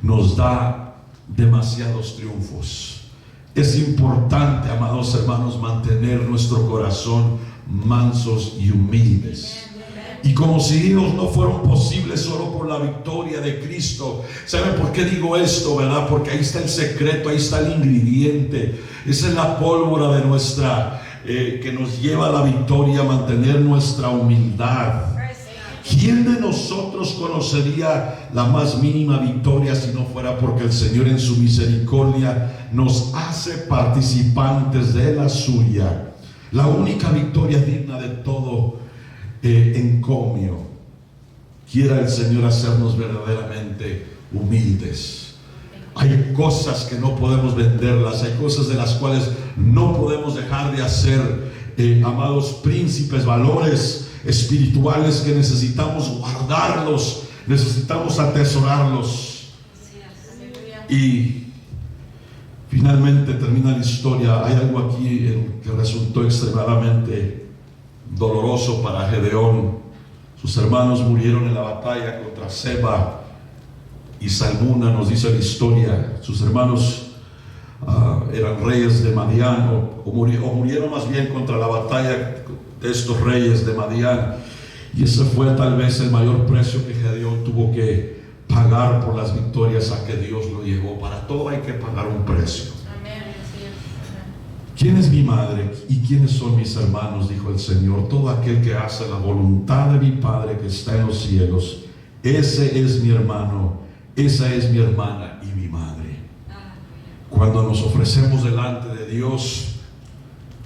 nos da demasiados triunfos. Es importante, amados hermanos, mantener nuestro corazón mansos y humildes. Y como si ellos no fueron posibles solo por la victoria de Cristo. ¿Saben por qué digo esto, verdad? Porque ahí está el secreto, ahí está el ingrediente. Esa es la pólvora de nuestra, que nos lleva a la victoria, mantener nuestra humildad. ¿Quién de nosotros conocería la más mínima victoria si no fuera porque el Señor en su misericordia nos hace participantes de la suya? La única victoria digna de todo encomio. Quiera el Señor hacernos verdaderamente humildes. Hay cosas que no podemos venderlas, hay cosas de las cuales no podemos dejar de hacer, amados príncipes, valores espirituales que necesitamos guardarlos, necesitamos atesorarlos. Y finalmente termina la historia. Hay algo aquí que resultó extremadamente doloroso para Gedeón. Sus hermanos murieron en la batalla contra Seba y Salmuna, nos dice la historia. Sus hermanos eran reyes de Madián, o murieron más bien contra la batalla de estos reyes de Madián. Y ese fue tal vez el mayor precio que Gedeón tuvo que pagar por las victorias a que Dios lo llevó. Para todo hay que pagar un precio. ¿Quién es mi madre y quiénes son mis hermanos?, dijo el Señor. Todo aquel que hace la voluntad de mi Padre que está en los cielos, ese es mi hermano, esa es mi hermana y mi madre. Cuando nos ofrecemos delante de Dios,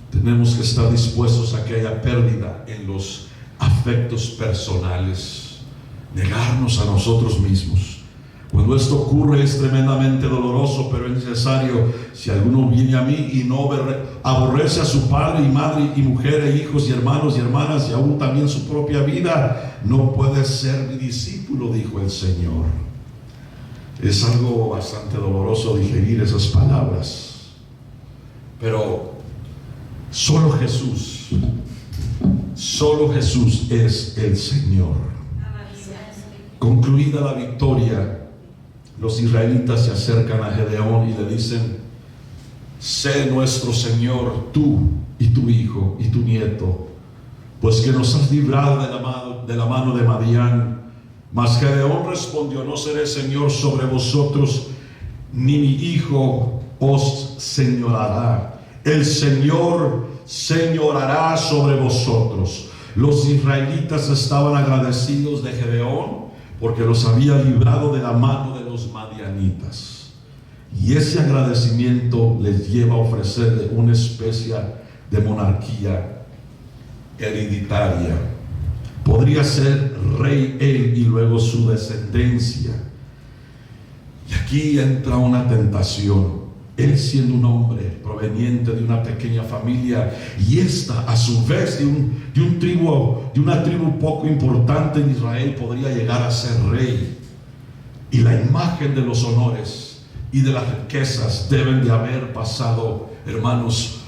tenemos que estar dispuestos a que haya pérdida en los afectos personales, negarnos a nosotros mismos. Cuando esto ocurre es tremendamente doloroso, pero es necesario. Si alguno viene a mí y no aborrece a su padre y madre y mujer e hijos y hermanos y hermanas y aún también su propia vida, no puede ser mi discípulo, dijo el Señor. Es algo bastante doloroso digerir esas palabras, pero solo Jesús es el Señor. Concluida la victoria, los israelitas se acercan a Gedeón y le dicen: sé nuestro Señor, tú y tu hijo y tu nieto, pues que nos has librado de la mano de Madián. Mas Gedeón respondió: no seré Señor sobre vosotros, ni mi hijo os señorará. El Señor señorará sobre vosotros. Los israelitas estaban agradecidos de Gedeón porque los había librado de la mano de los madianitas, y ese agradecimiento les lleva a ofrecerle una especie de monarquía hereditaria. Podría ser rey él y luego su descendencia. Y aquí entra una tentación. Él, siendo un hombre proveniente de una pequeña familia, y esta a su vez de una tribu poco importante en Israel, podría llegar a ser rey. Y la imagen de los honores y de las riquezas deben de haber pasado, hermanos,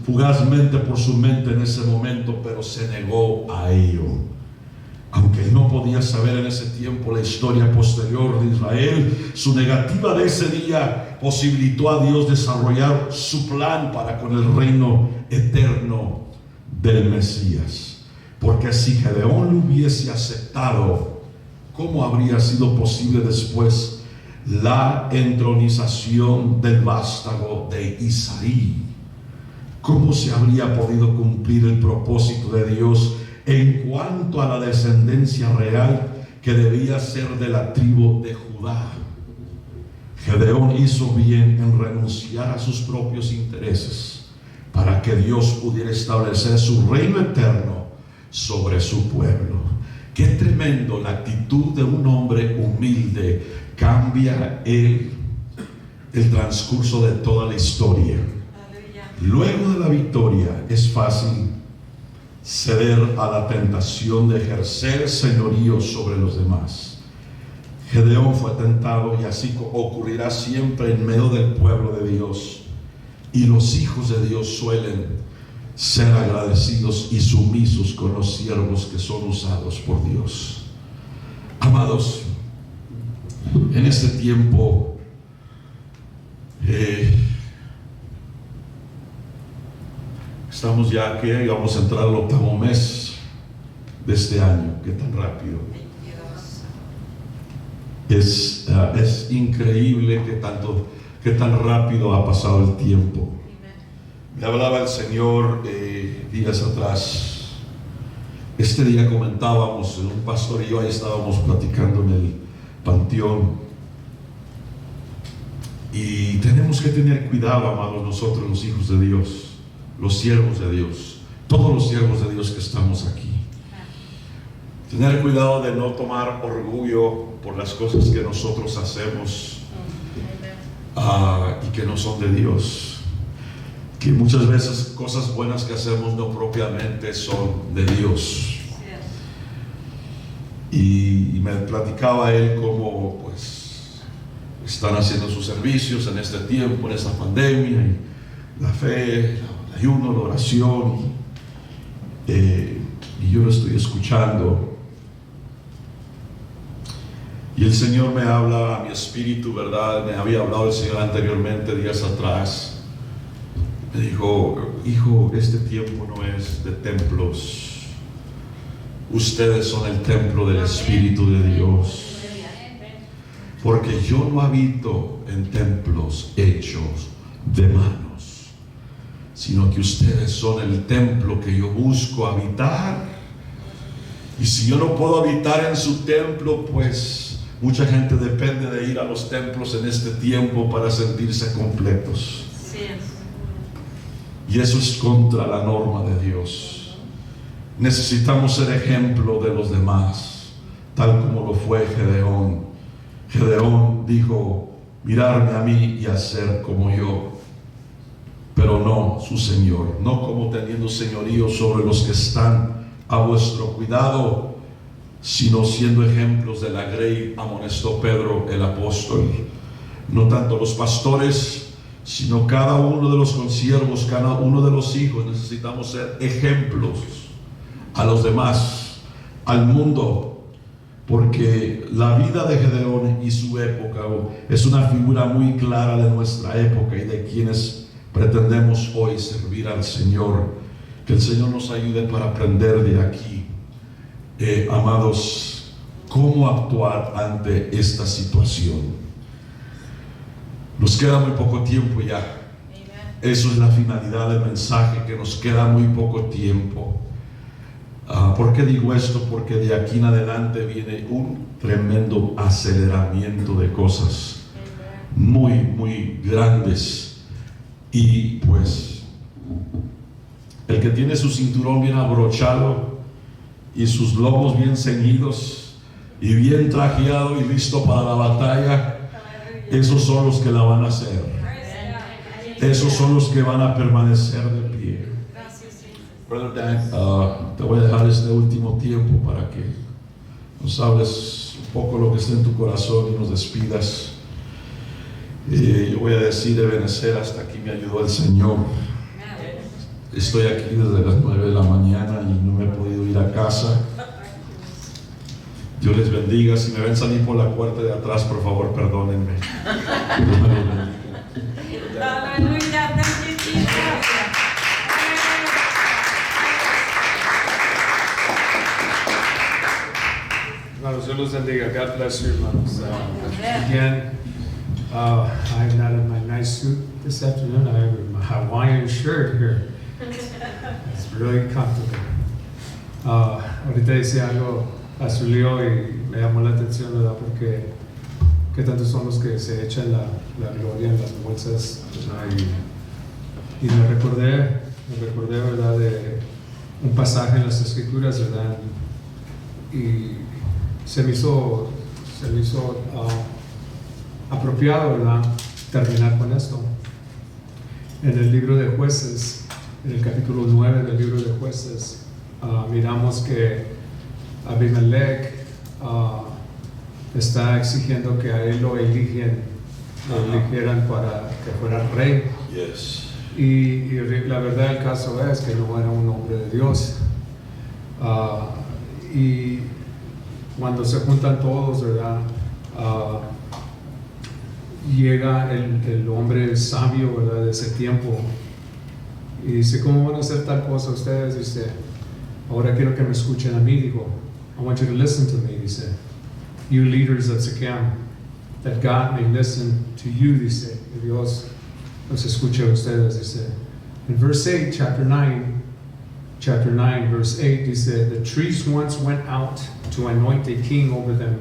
fugazmente por su mente en ese momento, pero se negó a ello. Aunque él no podía saber en ese tiempo la historia posterior de Israel, su negativa de ese día posibilitó a Dios desarrollar su plan para con el reino eterno del Mesías. Porque si Gedeón lo hubiese aceptado, ¿cómo habría sido posible después la entronización del vástago de Isaí? ¿Cómo se habría podido cumplir el propósito de Dios en cuanto a la descendencia real que debía ser de la tribu de Judá? Gedeón hizo bien en renunciar a sus propios intereses para que Dios pudiera establecer su reino eterno sobre su pueblo. Qué tremendo, la actitud de un hombre humilde cambia el transcurso de toda la historia. Luego de la victoria es fácil ceder a la tentación de ejercer señorío sobre los demás. Gedeón fue tentado, y así ocurrirá siempre en medio del pueblo de Dios. Y los hijos de Dios suelen ser agradecidos y sumisos con los siervos que son usados por Dios. Amados, en este tiempo estamos ya aquí, vamos a entrar al 8º mes de este año. Qué tan rápido. Es increíble que tan rápido ha pasado el tiempo. Me hablaba el Señor días atrás. Este día comentábamos, un pastor y yo ahí estábamos platicando en el panteón. Y tenemos que tener cuidado, amados, nosotros los hijos de Dios, los siervos de Dios, todos los siervos de Dios que estamos aquí. Tener cuidado de no tomar orgullo por las cosas que nosotros hacemos y que no son de Dios. Que muchas veces cosas buenas que hacemos no propiamente son de Dios. Y me platicaba él cómo pues están haciendo sus servicios en este tiempo, en esta pandemia, y la fe, el ayuno, la oración, y yo lo estoy escuchando. Y el Señor me habla a mi espíritu, ¿verdad? Me había hablado el Señor anteriormente, días atrás. Me dijo: hijo, este tiempo no es de templos. Ustedes son el templo del Espíritu de Dios. Porque yo no habito en templos hechos de manos, sino que ustedes son el templo que yo busco habitar. Y si yo no puedo habitar en su templo, pues mucha gente depende de ir a los templos en este tiempo para sentirse completos. Y eso es contra la norma de Dios. Necesitamos ser ejemplo de los demás, tal como lo fue Gedeón. Gedeón dijo: mirarme a mí y hacer como yo, pero no su señor, no como teniendo señorío sobre los que están a vuestro cuidado, sino siendo ejemplos de la grey, amonestó Pedro el apóstol. No tanto los pastores, sino cada uno de los consiervos, cada uno de los hijos. Necesitamos ser ejemplos a los demás, al mundo, porque la vida de Gedeón y su época es una figura muy clara de nuestra época y de quienes pretendemos hoy servir al Señor. Que el Señor nos ayude para aprender de aquí, amados, cómo actuar ante esta situación. Nos queda muy poco tiempo ya. Eso es la finalidad del mensaje, que nos queda muy poco tiempo. ¿Por qué digo esto? Porque de aquí en adelante viene un tremendo aceleramiento de cosas muy, muy grandes. Y pues el que tiene su cinturón bien abrochado y sus lomos bien ceñidos y bien trajeado y listo para la batalla, esos son los que la van a hacer. Esos son los que van a permanecer de pie. Brother Dan, te voy a dejar este último tiempo para que nos hables un poco lo que está en tu corazón y nos despidas. Yo voy a decir de Benecer, hasta aquí me ayudó el Señor. Estoy aquí desde las 9 de la mañana y no me he podido ir a casa. Dios les bendiga. Si me ven salir por la puerta de atrás, por favor, perdónenme. Dios me los bendiga. Aleluya, Hermanos, Dios los bendiga. God bless you, hermanos. Again, I'm not in my nice suit this afternoon. I have my Hawaiian shirt here. It's really comfortable. Ahorita dice algo Pastor Leo y me llamó la atención, ¿verdad? Porque que tantos son los que se echan la gloria en las bolsas, ¿verdad? Y me recordé, ¿verdad? De un pasaje en las Escrituras, ¿verdad? Y se me hizo apropiado, ¿verdad? Terminar con esto. En el libro de Jueces, en el capítulo 9 del libro de Jueces, miramos que Abimelech está exigiendo que a él lo eligieran para que fuera rey. Yes. Y la verdad del caso es que no era un hombre de Dios. Y cuando se juntan todos, ¿verdad? Llega el hombre sabio, ¿verdad? De ese tiempo y dice, ¿cómo van a hacer tal cosa ustedes? Dice, ahora quiero que me escuchen a mí, dijo. I want you to listen to me, dice. You leaders of Secam, that God may listen to you, dice. Que Dios los escuche a ustedes, dice. In verse 8, chapter 9, verse 8, dice, the trees once went out to anoint a king over them.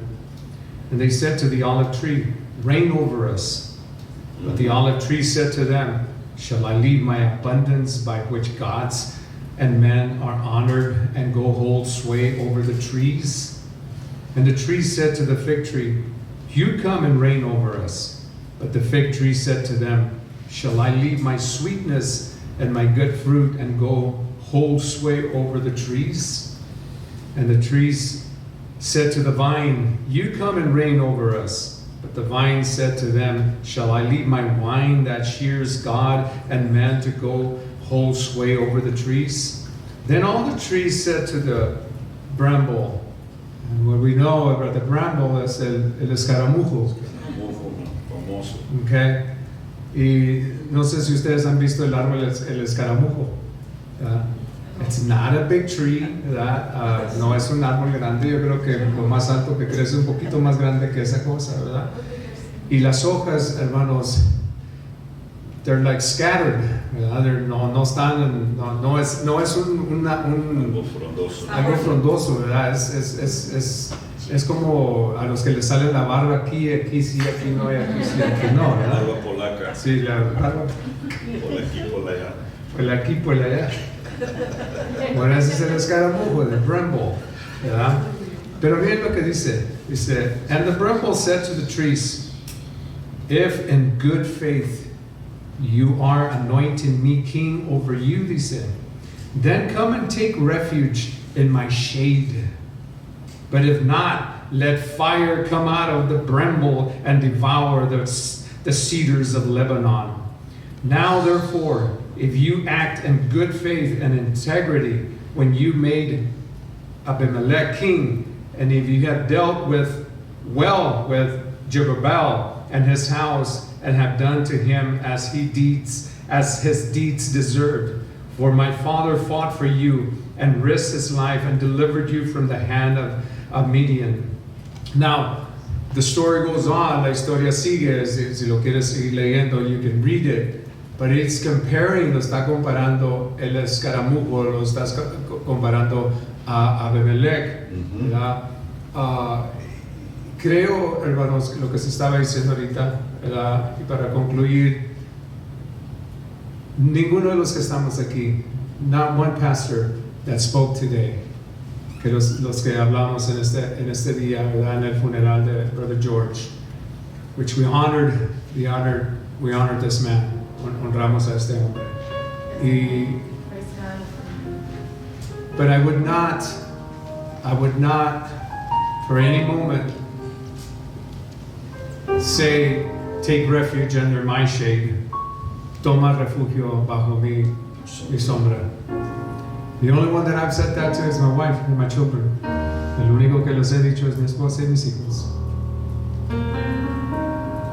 And they said to the olive tree, reign over us. But the olive tree said to them, shall I leave my abundance by which gods and men are honored and go hold sway over the trees? And the tree said to the fig tree, you come and reign over us. But the fig tree said to them, shall I leave my sweetness and my good fruit and go hold sway over the trees? And the trees said to the vine, you come and reign over us. But the vine said to them, shall I leave my wine that cheers God and man to go hold sway over the trees? Then all the trees said to the bramble, and what we know about the bramble is el escaramujo. Okay? Y no sé si ustedes han visto el árbol el escaramujo. It's not a big tree, ¿verdad? No es un árbol grande, yo creo que lo más alto que crece un poquito más grande que esa cosa, ¿verdad? Y las hojas, hermanos, they're like scattered, ¿verdad? No están, no es algo frondoso, ¿verdad? Es como a los que les sale la barba aquí sí, aquí no, y aquí sí, aquí no, ¿verdad? Barba polaca. Sí, la barba. Por aquí, por allá. Por aquí, por allá. Bueno, ese es el escaramujo, el bramble, ¿verdad? Pero miren lo que dice. Dice, and the bramble said to the trees, if in good faith you are anointing me king over you, dice, then come and take refuge in my shade. But if not, let fire come out of the bramble and devour the cedars of Lebanon. Now therefore, if you act in good faith and integrity when you made Abimelech king, and if you have dealt well with Jerubbaal and his house, and have done to him as his deeds deserved, for my father fought for you and risked his life and delivered you from the hand of Midian. Now, the story goes on, la historia sigue, si lo quieres seguir leyendo, you can read it. But it's comparing, lo está comparando el escaramujo, lo está comparando a Abimelech. ¿Verdad? Creo, hermanos, lo que se estaba diciendo ahorita, ¿verdad? Y para concluir, ninguno de los que estamos aquí, not one pastor that spoke today, que los que hablamos en este día, ¿verdad? En el funeral de Brother George, which we honored this man. Honramos a este hombre. But I would not for any moment say, take refuge under my shade. Toma refugio bajo mi sombra. The only one that I've said that to is my wife and my children. El único que les he dicho es mi esposa y mis hijos.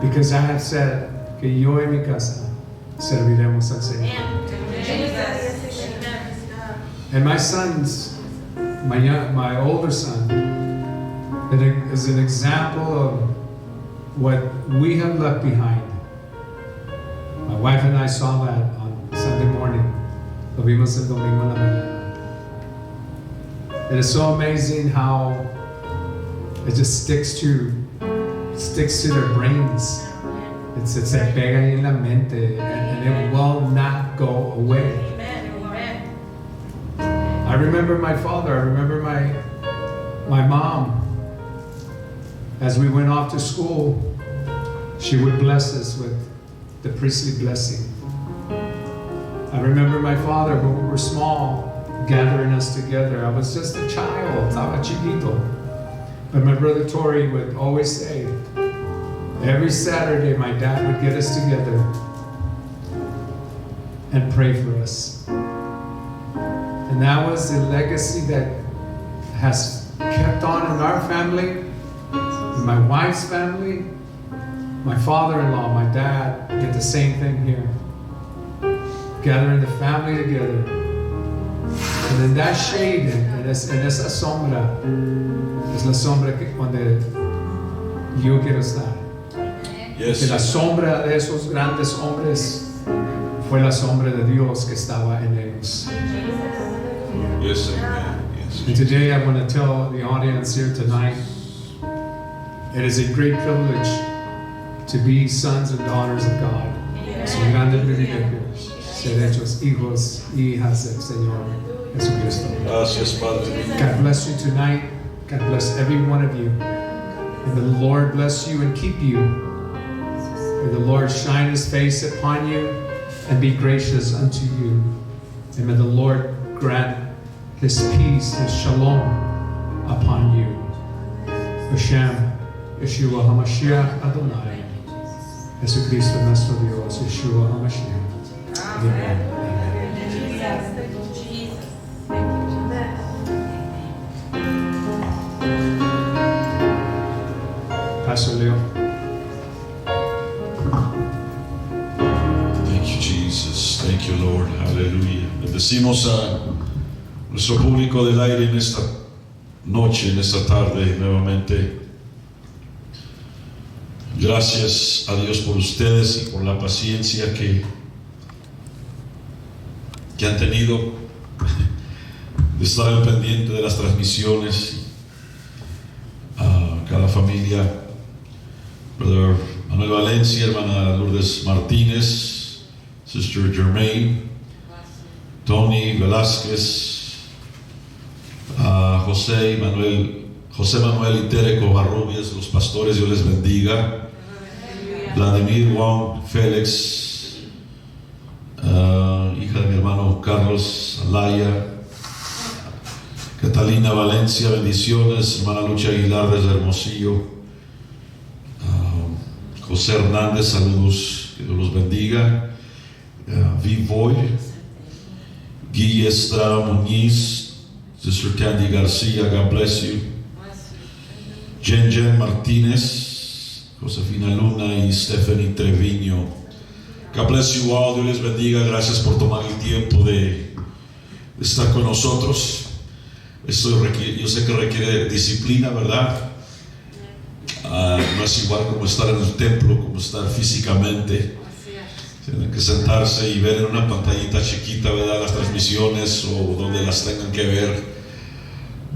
Because I have said que yo en mi casa serviremos al Señor. And my sons, my older son, is an example of what we have left behind. My wife and I saw that on Sunday morning. Lo vimos el domingo en la mañana. It is so amazing how it just sticks to their brains. Se pega ahí en la mente, and it will not go away. I remember my father, I remember my mom. As we went off to school, she would bless us with the priestly blessing. I remember my father, when we were small, gathering us together. I was just a child, estaba chiquito. But my brother Tori would always say, every Saturday my dad would get us together and pray for us. And that was the legacy that has kept on in our family, in my wife's family. My father-in-law, my dad, did the same thing here. Gathering the family together. And in that shade, en esa sombra, es la sombra donde yo quiero estar. Que la sombra de esos grandes hombres fue la sombra de Dios que estaba en ellos. Yes, amen. Yes. And today I want to tell the audience here tonight, it is a great privilege to be sons and daughters of God. Es un grande privilegio ser hechos hijos y hijas del Señor Jesucristo. Gracias, Padre. God bless you tonight. God bless every one of you. And the Lord bless you and keep you. May the Lord shine His face upon you and be gracious unto you. And may the Lord grant His peace, His shalom upon you. Hashem, Yeshua HaMashiach Adonai. Jesucristo nuestro Dios, Yeshua HaMashiach. Amen. Pastor Leo. Thank you, Jesus. Thank you, Lord. Aleluya. Bendecimos a nuestro público del aire en esta noche, en esta tarde, nuevamente. Gracias a Dios por ustedes y por la paciencia que han tenido de estar al pendiente de las transmisiones. A cada familia, Brother Manuel Valencia, hermana Lourdes Martínez, Sister Germaine, Tony Velázquez, José Manuel y Tere Covarrubias, los pastores, Dios les bendiga. Vladimir Juan Félix, hija de mi hermano Carlos Alaya, Catalina Valencia, bendiciones. Hermana Lucha Aguilar desde Hermosillo, José Hernández, saludos, que Dios los bendiga. Vivoy, Guille Estrada Muñiz, Sister Candy García, God bless you. Jen Martínez, Josefina Luna y Stephanie Treviño, God bless you all, Dios les bendiga. Gracias por tomar el tiempo de estar con nosotros. Yo sé que requiere disciplina, ¿verdad? No es igual como estar en el templo, como estar físicamente. Tienen que sentarse y ver en una pantallita chiquita, ¿verdad?, las transmisiones o donde las tengan que ver.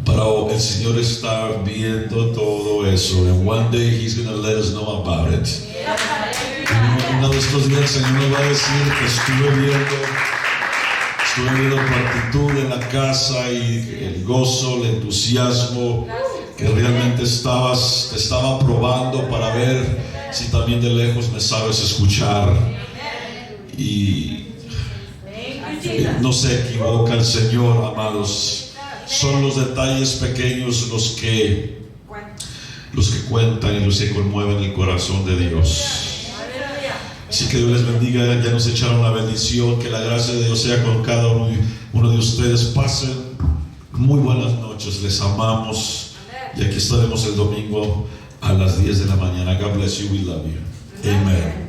Pero el Señor está viendo todo eso. And one day He's going to let us know about it. Uno de estos días el Señor me va a decir que estuve viendo tu actitud en la casa y el gozo, el entusiasmo que realmente te estaba probando para ver si también de lejos me sabes escuchar. Y no se equivoca el Señor, amados. Son los detalles pequeños los que cuentan y los que conmueven el corazón de Dios. Así que Dios les bendiga. Ya nos echaron la bendición. Que la gracia de Dios sea con cada uno de ustedes. Pasen muy buenas noches. Les amamos. Y aquí estaremos el domingo a las 10 de la mañana. God bless you. We love you. Amen.